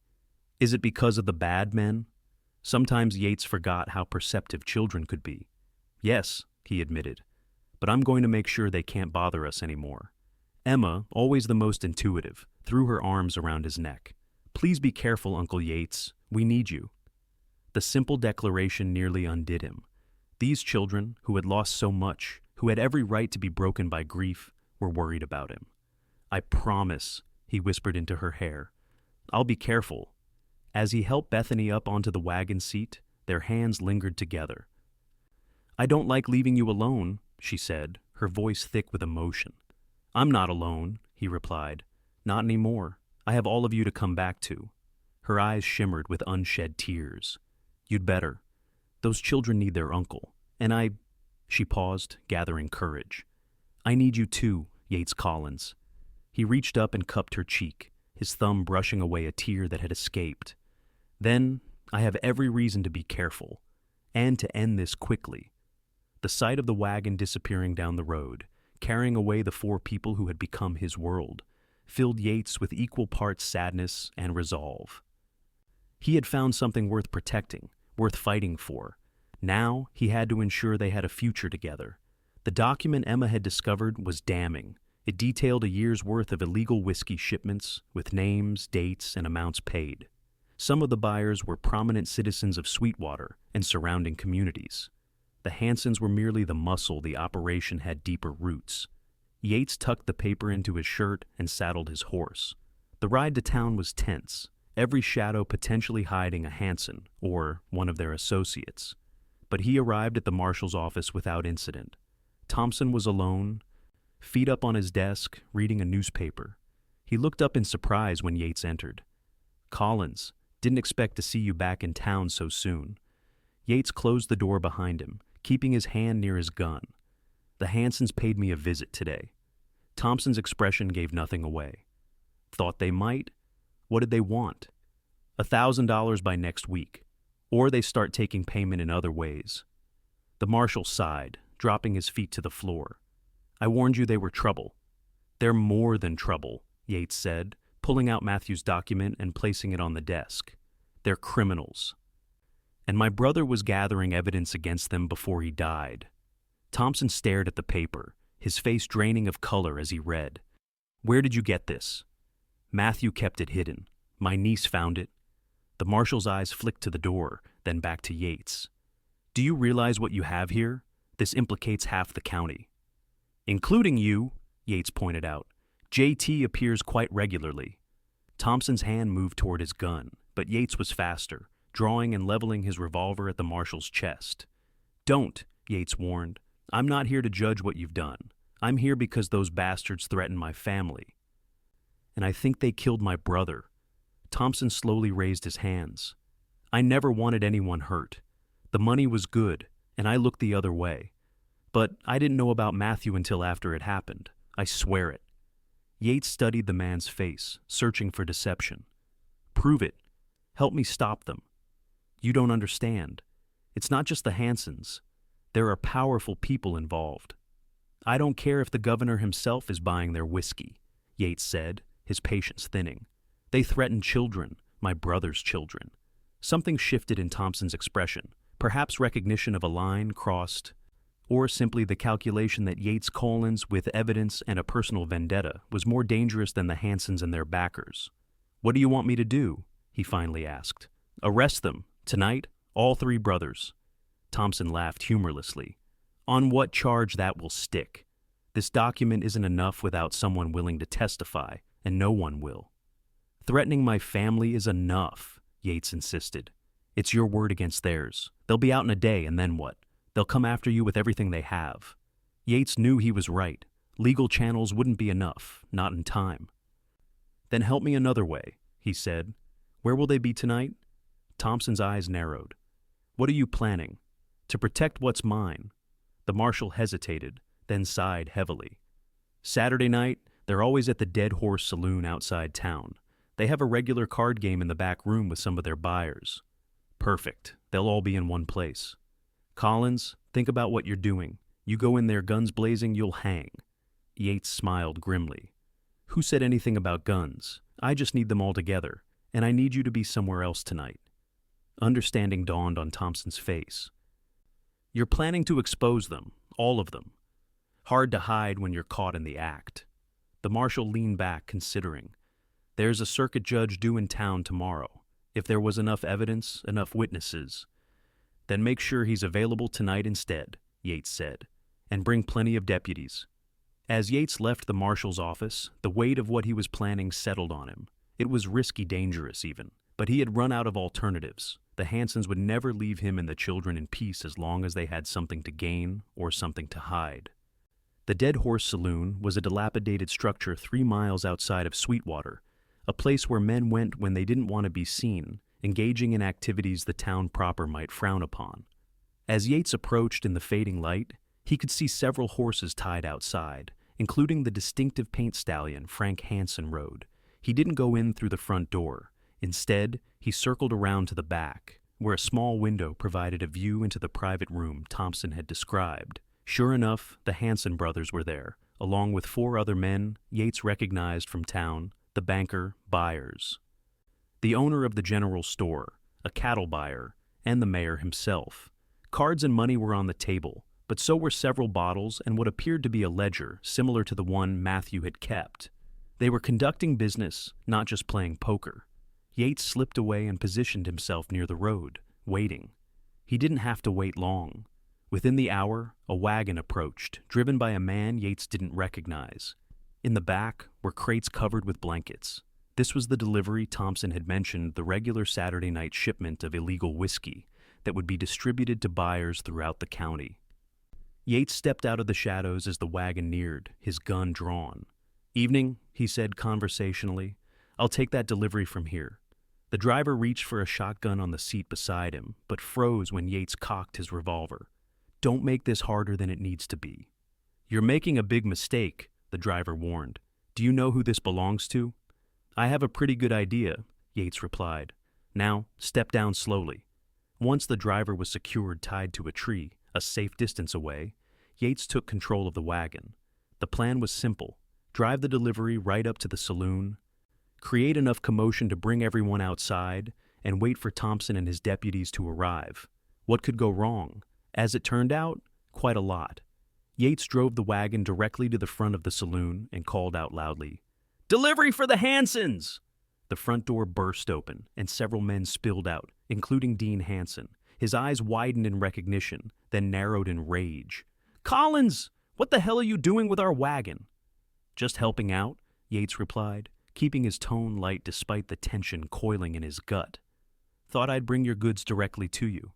"Is it because of the bad men?" Sometimes Yates forgot how perceptive children could be. "Yes," he admitted, "but I'm going to make sure they can't bother us anymore." Emma, always the most intuitive, threw her arms around his neck. "Please be careful, Uncle Yates. We need you." The simple declaration nearly undid him. These children, who had lost so much, who had every right to be broken by grief, were worried about him. "I promise," he whispered into her hair. "I'll be careful." As he helped Bethany up onto the wagon seat, their hands lingered together. "I don't like leaving you alone," she said, her voice thick with emotion. "I'm not alone," he replied. "Not anymore. I have all of you to come back to." Her eyes shimmered with unshed tears. "You'd better. Those children need their uncle. And She paused, gathering courage. "I need you too, Yates Collins." He reached up and cupped her cheek, his thumb brushing away a tear that had escaped. "Then, I have every reason to be careful, and to end this quickly." The sight of the wagon disappearing down the road, carrying away the 4 people who had become his world, filled Yates with equal parts sadness and resolve. He had found something worth protecting, worth fighting for. Now he had to ensure they had a future together. The document Emma had discovered was damning. It detailed a year's worth of illegal whiskey shipments, with names, dates, and amounts paid. Some of the buyers were prominent citizens of Sweetwater and surrounding communities. The Hansons were merely the muscle the operation had deeper roots. Yates tucked the paper into his shirt and saddled his horse. The ride to town was tense, every shadow potentially hiding a Hanson or one of their associates. But he arrived at the marshal's office without incident. Thompson was alone, feet up on his desk, reading a newspaper. He looked up in surprise when Yates entered. "Collins, didn't expect to see you back in town so soon." Yates closed the door behind him, keeping his hand near his gun. "The Hansons paid me a visit today." Thompson's expression gave nothing away. Thought they might? What did they want? $1,000 by next week, or they start taking payment in other ways. The marshal sighed, dropping his feet to the floor. I warned you they were trouble. They're more than trouble, Yates said, pulling out Matthew's document and placing it on the desk. They're criminals. And my brother was gathering evidence against them before he died. Thompson stared at the paper, his face draining of color as he read. Where did you get this? Matthew kept it hidden. My niece found it. The marshal's eyes flicked to the door, then back to Yates. Do you realize what you have here? This implicates half the county. Including you, Yates pointed out. JT appears quite regularly. Thompson's hand moved toward his gun, but Yates was faster, drawing and leveling his revolver at the marshal's chest. Don't, Yates warned. I'm not here to judge what you've done. I'm here because those bastards threaten my family. And I think they killed my brother. Thompson slowly raised his hands. I never wanted anyone hurt. The money was good, and I looked the other way. But I didn't know about Matthew until after it happened. I swear it. Yates studied the man's face, searching for deception. Prove it. Help me stop them. You don't understand. It's not just the Hansons. There are powerful people involved. I don't care if the governor himself is buying their whiskey, Yates said, his patience thinning. They threaten children, my brother's children. Something shifted in Thompson's expression, perhaps recognition of a line crossed, or simply the calculation that Yates Collins, with evidence and a personal vendetta, was more dangerous than the Hansons and their backers. What do you want me to do? He finally asked. Arrest them, tonight, all three brothers. Thompson laughed humorlessly. On what charge that will stick? This document isn't enough without someone willing to testify, and no one will. Threatening my family is enough, Yates insisted. It's your word against theirs. They'll be out in a day, and then what? They'll come after you with everything they have. Yates knew he was right. Legal channels wouldn't be enough, not in time. Then help me another way, he said. Where will they be tonight? Thompson's eyes narrowed. What are you planning? To protect what's mine. The marshal hesitated, then sighed heavily. Saturday night, they're always at the Dead Horse Saloon outside town. They have a regular card game in the back room with some of their buyers. Perfect. They'll all be in one place. Collins, think about what you're doing. You go in there guns blazing, you'll hang. Yates smiled grimly. Who said anything about guns? I just need them all together, and I need you to be somewhere else tonight. Understanding dawned on Thompson's face. You're planning to expose them, all of them. Hard to hide when you're caught in the act. The marshal leaned back, considering. There's a circuit judge due in town tomorrow. If there was enough evidence, enough witnesses, then make sure he's available tonight instead, Yates said, and bring plenty of deputies. As Yates left the marshal's office, the weight of what he was planning settled on him. It was risky, dangerous even, but he had run out of alternatives. The Hansons would never leave him and the children in peace as long as they had something to gain or something to hide. The Dead Horse Saloon was a dilapidated structure 3 miles outside of Sweetwater, a place where men went when they didn't want to be seen, engaging in activities the town proper might frown upon. As Yates approached in the fading light, he could see several horses tied outside, including the distinctive paint stallion Frank Hanson rode. He didn't go in through the front door. Instead, he circled around to the back, where a small window provided a view into the private room Thompson had described. Sure enough, the Hanson brothers were there, along with 4 other men Yates recognized from town, the banker, Byers, the owner of the general store, a cattle buyer, and the mayor himself. Cards and money were on the table, but so were several bottles and what appeared to be a ledger similar to the one Matthew had kept. They were conducting business, not just playing poker. Yates slipped away and positioned himself near the road, waiting. He didn't have to wait long. Within the hour, a wagon approached, driven by a man Yates didn't recognize. In the back were crates covered with blankets. This was the delivery Thompson had mentioned, the regular Saturday night shipment of illegal whiskey that would be distributed to buyers throughout the county. Yates stepped out of the shadows as the wagon neared, his gun drawn. Evening, he said conversationally. I'll take that delivery from here. The driver reached for a shotgun on the seat beside him, but froze when Yates cocked his revolver. Don't make this harder than it needs to be. You're making a big mistake, the the driver warned. "Do you know who this belongs to?" "I have a pretty good idea," Yates replied. "Now, step down slowly." Once the driver was secured tied to a tree, a safe distance away, Yates took control of the wagon. The plan was simple: drive the delivery right up to the saloon, create enough commotion to bring everyone outside, and wait for Thompson and his deputies to arrive. What could go wrong? As it turned out, quite a lot. Yates drove the wagon directly to the front of the saloon and called out loudly, "Delivery for the Hansons!" The front door burst open, and several men spilled out, including Dean Hanson. His eyes widened in recognition, then narrowed in rage. "Collins, what the hell are you doing with our wagon?" "Just helping out," Yates replied, keeping his tone light despite the tension coiling in his gut. "Thought I'd bring your goods directly to you.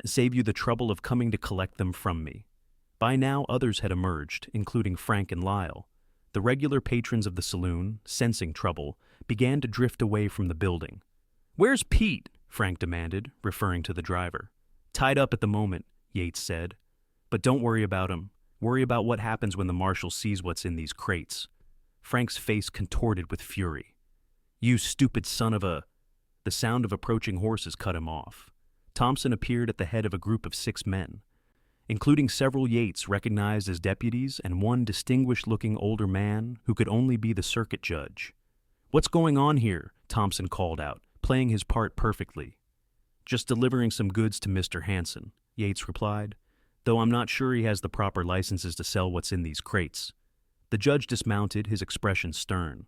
Save you the trouble of coming to collect them from me." By now, others had emerged, including Frank and Lyle. The regular patrons of the saloon, sensing trouble, began to drift away from the building. "Where's Pete?" Frank demanded, referring to the driver. "Tied up at the moment," Yates said. "But don't worry about him. Worry about what happens when the marshal sees what's in these crates." Frank's face contorted with fury. "You stupid son of a—" The sound of approaching horses cut him off. Thompson appeared at the head of a group of 6 men, including several Yates recognized as deputies and one distinguished-looking older man who could only be the circuit judge. "What's going on here?" Thompson called out, playing his part perfectly. "Just delivering some goods to Mr. Hanson," Yates replied, "though I'm not sure he has the proper licenses to sell what's in these crates." The judge dismounted, his expression stern.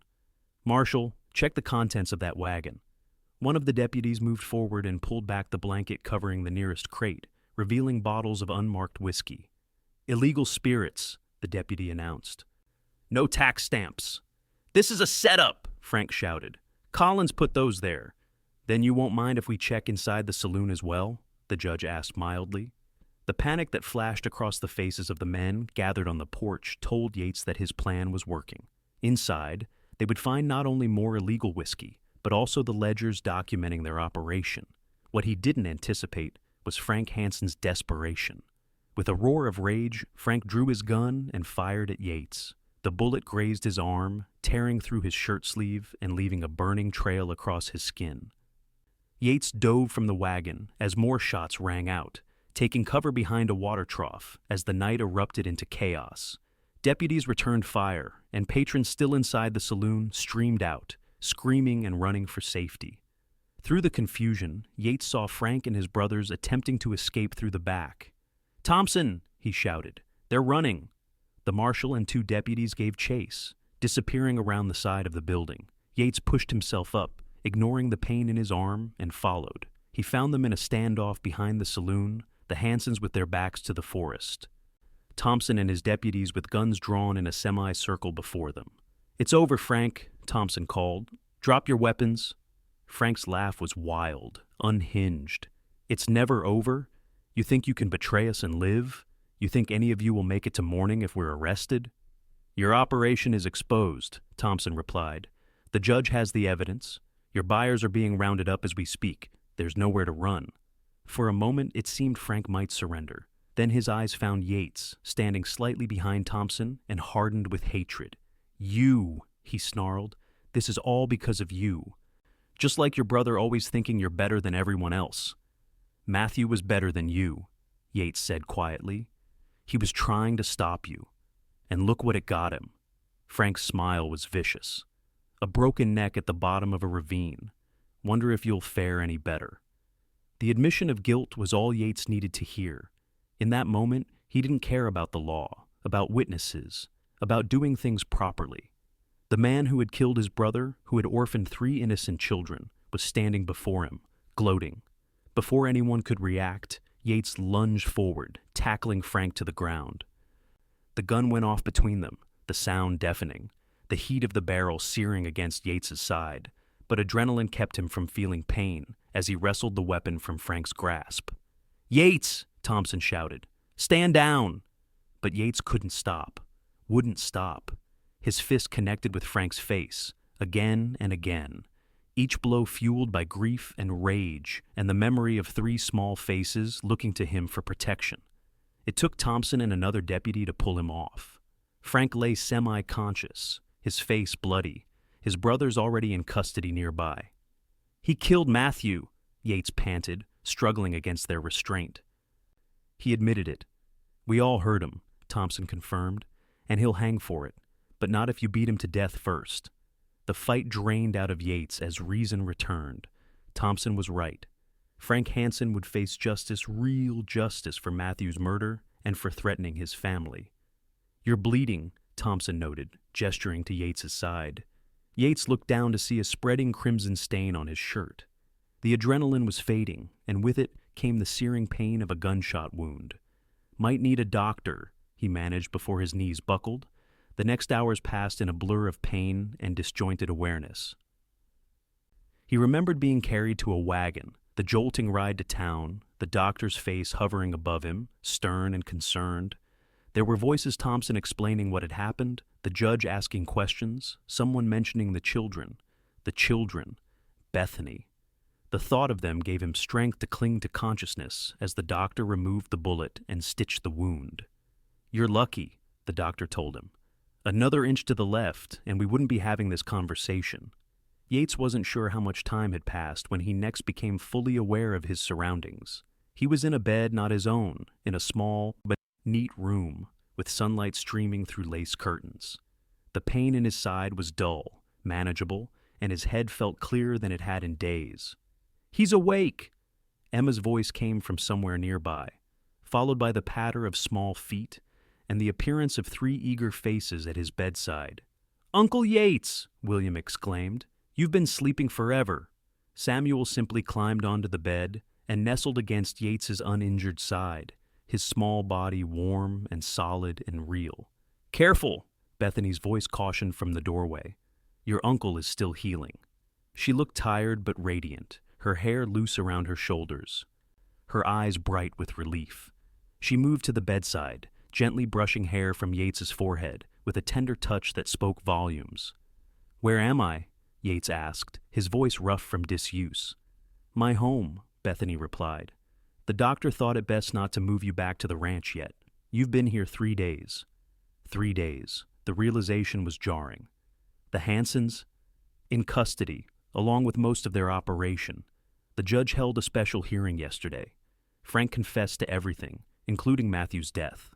"Marshal, check the contents of that wagon." One of the deputies moved forward and pulled back the blanket covering the nearest crate, revealing bottles of unmarked whiskey. "Illegal spirits," the deputy announced. "No tax stamps." "This is a setup," Frank shouted. "Collins put those there." "Then you won't mind if we check inside the saloon as well?" the judge asked mildly. The panic that flashed across the faces of the men gathered on the porch told Yates that his plan was working. Inside, they would find not only more illegal whiskey, but also the ledgers documenting their operation. What he didn't anticipate was Frank Hanson's desperation. With a roar of rage, Frank drew his gun and fired at Yates. The bullet grazed his arm, tearing through his shirt sleeve and leaving a burning trail across his skin. Yates dove from the wagon as more shots rang out, taking cover behind a water trough as the night erupted into chaos. Deputies returned fire, and patrons still inside the saloon streamed out, screaming and running for safety. Through the confusion, Yates saw Frank and his brothers attempting to escape through the back. "Thompson!" he shouted. "They're running!" The marshal and 2 deputies gave chase, disappearing around the side of the building. Yates pushed himself up, ignoring the pain in his arm, and followed. He found them in a standoff behind the saloon, the Hansons with their backs to the forest. Thompson and his deputies with guns drawn in a semicircle before them. "It's over, Frank," Thompson called. "Drop your weapons." Frank's laugh was wild, unhinged. "It's never over? You think you can betray us and live? You think any of you will make it to morning if we're arrested?" "Your operation is exposed," Thompson replied. "The judge has the evidence. Your buyers are being rounded up as we speak. There's nowhere to run." For a moment, it seemed Frank might surrender. Then his eyes found Yates, standing slightly behind Thompson and hardened with hatred. "You," he snarled. "This is all because of you. Just like your brother always thinking you're better than everyone else." "Matthew was better than you," Yates said quietly. "He was trying to stop you. And look what it got him." Frank's smile was vicious. "A broken neck at the bottom of a ravine. Wonder if you'll fare any better." The admission of guilt was all Yates needed to hear. In that moment, he didn't care about the law, about witnesses, about doing things properly. The man who had killed his brother, who had orphaned 3 innocent children, was standing before him, gloating. Before anyone could react, Yates lunged forward, tackling Frank to the ground. The gun went off between them, the sound deafening, the heat of the barrel searing against Yates's side, but adrenaline kept him from feeling pain as he wrestled the weapon from Frank's grasp. "Yates!" Thompson shouted. "Stand down!" But Yates couldn't stop, wouldn't stop. His fist connected with Frank's face, again and again, each blow fueled by grief and rage and the memory of 3 small faces looking to him for protection. It took Thompson and another deputy to pull him off. Frank lay semi-conscious, his face bloody, his brothers already in custody nearby. "He killed Matthew," Yates panted, struggling against their restraint. "He admitted it. We all heard him," Thompson confirmed, "and he'll hang for it, but not if you beat him to death first." The fight drained out of Yates as reason returned. Thompson was right. Frank Hanson would face justice, real justice, for Matthew's murder and for threatening his family. "You're bleeding," Thompson noted, gesturing to Yates's side. Yates looked down to see a spreading crimson stain on his shirt. The adrenaline was fading, and with it came the searing pain of a gunshot wound. "Might need a doctor," he managed before his knees buckled. The next hours passed in a blur of pain and disjointed awareness. He remembered being carried to a wagon, the jolting ride to town, the doctor's face hovering above him, stern and concerned. There were voices Thompson explaining what had happened, the judge asking questions, someone mentioning the children, Bethany. The thought of them gave him strength to cling to consciousness as the doctor removed the bullet and stitched the wound. "You're lucky," the doctor told him. "Another inch to the left, and we wouldn't be having this conversation." Yates wasn't sure how much time had passed when he next became fully aware of his surroundings. He was in a bed not his own, in a small but neat room, with sunlight streaming through lace curtains. The pain in his side was dull, manageable, and his head felt clearer than it had in days. "He's awake!" Emma's voice came from somewhere nearby, followed by the patter of small feet and the appearance of 3 eager faces at his bedside. "Uncle Yates!" William exclaimed. "You've been sleeping forever." Samuel simply climbed onto the bed and nestled against Yates's uninjured side, his small body warm and solid and real. "Careful!" Bethany's voice cautioned from the doorway. "Your uncle is still healing." She looked tired but radiant, her hair loose around her shoulders, her eyes bright with relief. She moved to the bedside, gently brushing hair from Yates's forehead with a tender touch that spoke volumes. "Where am I?" Yates asked, his voice rough from disuse. "My home," Bethany replied. "The doctor thought it best not to move you back to the ranch yet. You've been here 3 days." 3 days. The realization was jarring. The Hansons? In custody, along with most of their operation. The judge held a special hearing yesterday. Frank confessed to everything, including Matthew's death.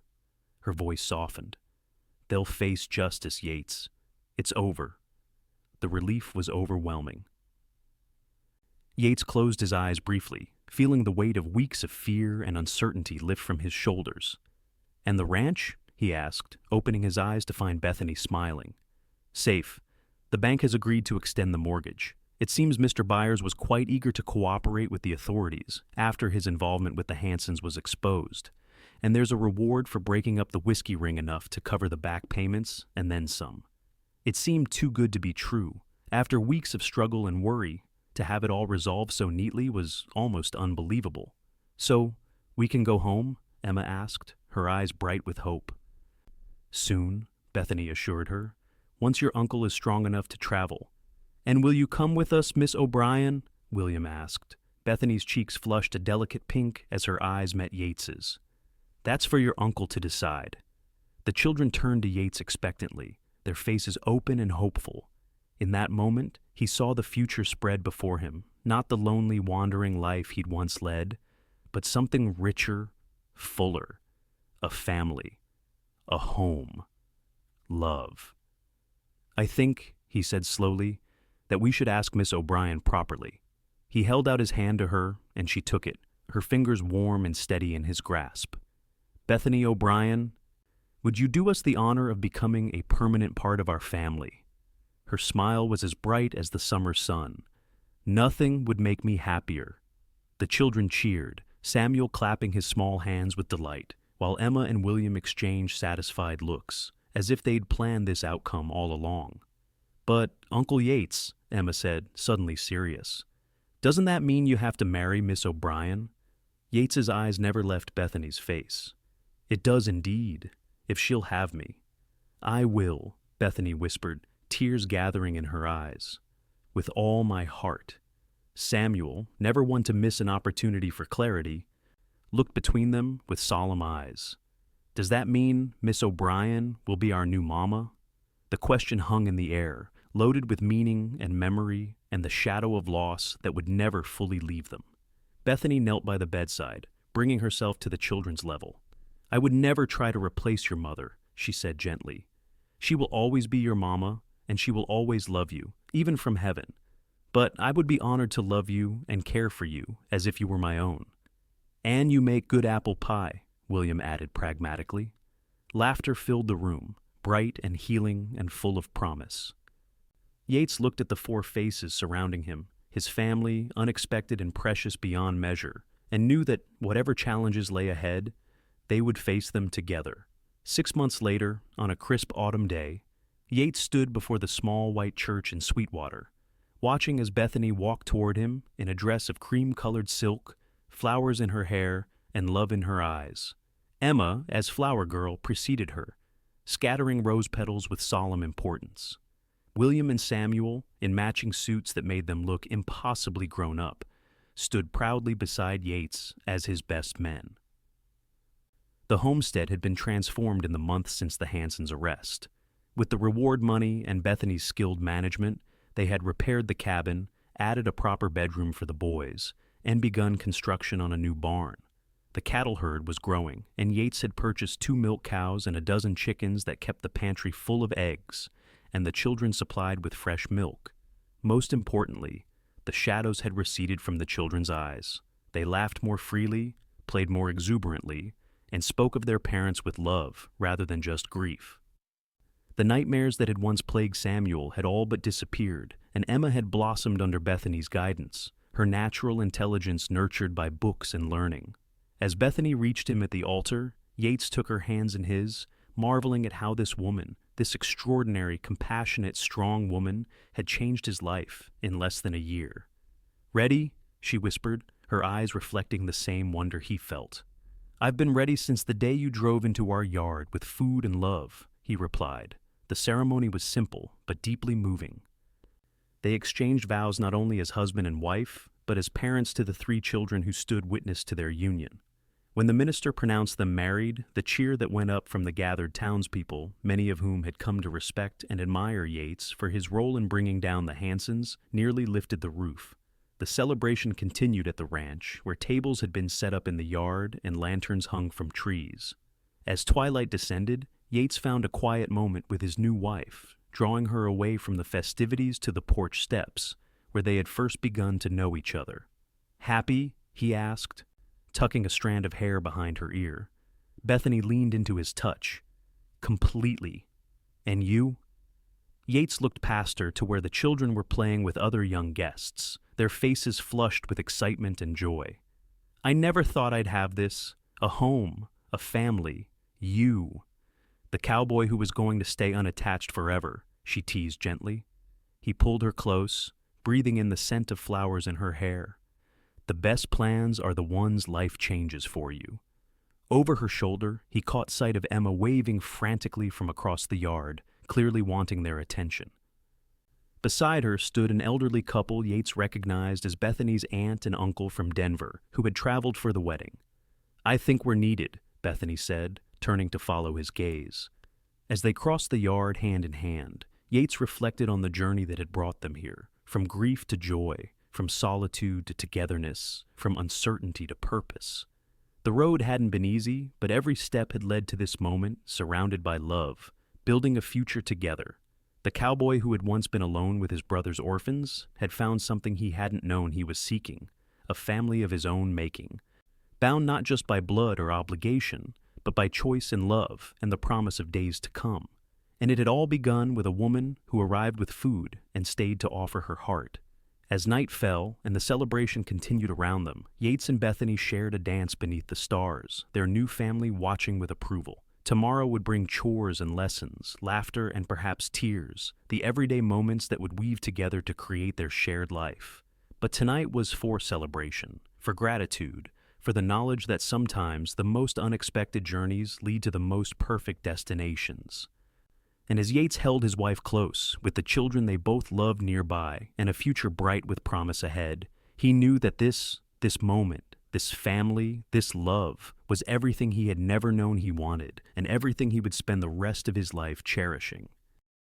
Her voice softened. "They'll face justice, Yates. It's over." The relief was overwhelming. Yates closed his eyes briefly, feeling the weight of weeks of fear and uncertainty lift from his shoulders. "And the ranch?" he asked, opening his eyes to find Bethany smiling. "Safe. The bank has agreed to extend the mortgage. It seems Mr. Byers was quite eager to cooperate with the authorities after his involvement with the Hansons was exposed, and there's a reward for breaking up the whiskey ring enough to cover the back payments and then some." It seemed too good to be true. After weeks of struggle and worry, to have it all resolved so neatly was almost unbelievable. "So, we can go home?" Emma asked, her eyes bright with hope. "Soon," Bethany assured her, "once your uncle is strong enough to travel." "And will you come with us, Miss O'Brien?" William asked. Bethany's cheeks flushed a delicate pink as her eyes met Yates's. "That's for your uncle to decide." The children turned to Yates expectantly, their faces open and hopeful. In that moment, he saw the future spread before him, not the lonely, wandering life he'd once led, but something richer, fuller, a family, a home, love. "I think," he said slowly, "that we should ask Miss O'Brien properly." He held out his hand to her, and she took it, her fingers warm and steady in his grasp. "Bethany O'Brien, would you do us the honor of becoming a permanent part of our family?" Her smile was as bright as the summer sun. "Nothing would make me happier." The children cheered, Samuel clapping his small hands with delight, while Emma and William exchanged satisfied looks, as if they'd planned this outcome all along. "But, Uncle Yates," Emma said, suddenly serious, "doesn't that mean you have to marry Miss O'Brien?" Yates's eyes never left Bethany's face. "It does indeed, if she'll have me." "I will," Bethany whispered, tears gathering in her eyes. "With all my heart." Samuel, never one to miss an opportunity for clarity, looked between them with solemn eyes. Does that mean Miss O'Brien will be our new mama? The question hung in the air, loaded with meaning and memory and the shadow of loss that would never fully leave them. Bethany knelt by the bedside, bringing herself to the children's level. "I would never try to replace your mother," she said gently. "She will always be your mama, and she will always love you, even from heaven. But I would be honored to love you and care for you as if you were my own." "And you make good apple pie," William added pragmatically. Laughter filled the room, bright and healing and full of promise. Yates looked at the four faces surrounding him, his family, unexpected and precious beyond measure, and knew that whatever challenges lay ahead, they would face them together. 6 months later, on a crisp autumn day, Yates stood before the small white church in Sweetwater, watching as Bethany walked toward him in a dress of cream-colored silk, flowers in her hair, and love in her eyes. Emma, as flower girl, preceded her, scattering rose petals with solemn importance. William and Samuel, in matching suits that made them look impossibly grown up, stood proudly beside Yates as his best men. The homestead had been transformed in the months since the Hansons' arrest. With the reward money and Bethany's skilled management, they had repaired the cabin, added a proper bedroom for the boys, and begun construction on a new barn. The cattle herd was growing, and Yates had purchased 2 milk cows and a dozen chickens that kept the pantry full of eggs, and the children supplied with fresh milk. Most importantly, the shadows had receded from the children's eyes. They laughed more freely, played more exuberantly, and spoke of their parents with love rather than just grief. The nightmares that had once plagued Samuel had all but disappeared, and Emma had blossomed under Bethany's guidance, her natural intelligence nurtured by books and learning. As Bethany reached him at the altar, Yates took her hands in his, marveling at how this woman, this extraordinary, compassionate, strong woman, had changed his life in less than a year. "Ready?" she whispered, her eyes reflecting the same wonder he felt. "I've been ready since the day you drove into our yard with food and love," he replied. The ceremony was simple, but deeply moving. They exchanged vows not only as husband and wife, but as parents to the 3 children who stood witness to their union. When the minister pronounced them married, the cheer that went up from the gathered townspeople, many of whom had come to respect and admire Yates for his role in bringing down the Hansons, nearly lifted the roof. The celebration continued at the ranch, where tables had been set up in the yard and lanterns hung from trees. As twilight descended, Yates found a quiet moment with his new wife, drawing her away from the festivities to the porch steps, where they had first begun to know each other. "Happy?" he asked, tucking a strand of hair behind her ear. Bethany leaned into his touch. "Completely. And you?" Yates looked past her to where the children were playing with other young guests, their faces flushed with excitement and joy. "I never thought I'd have this. A home, a family, you. The cowboy who was going to stay unattached forever," she teased gently. He pulled her close, breathing in the scent of flowers in her hair. "The best plans are the ones life changes for you." Over her shoulder, he caught sight of Emma waving frantically from across the yard, clearly wanting their attention. Beside her stood an elderly couple Yates recognized as Bethany's aunt and uncle from Denver, who had traveled for the wedding. "I think we're needed," Bethany said, turning to follow his gaze. As they crossed the yard hand in hand, Yates reflected on the journey that had brought them here, from grief to joy, from solitude to togetherness, from uncertainty to purpose. The road hadn't been easy, but every step had led to this moment, surrounded by love, building a future together. The cowboy who had once been alone with his brother's orphans had found something he hadn't known he was seeking, a family of his own making, bound not just by blood or obligation, but by choice and love and the promise of days to come. And it had all begun with a woman who arrived with food and stayed to offer her heart. As night fell and the celebration continued around them, Yates and Bethany shared a dance beneath the stars, their new family watching with approval. Tomorrow would bring chores and lessons, laughter and perhaps tears, the everyday moments that would weave together to create their shared life. But tonight was for celebration, for gratitude, for the knowledge that sometimes the most unexpected journeys lead to the most perfect destinations. And as Yates held his wife close, with the children they both loved nearby and a future bright with promise ahead, he knew that this moment, This family, this love, was everything he had never known he wanted, and everything he would spend the rest of his life cherishing.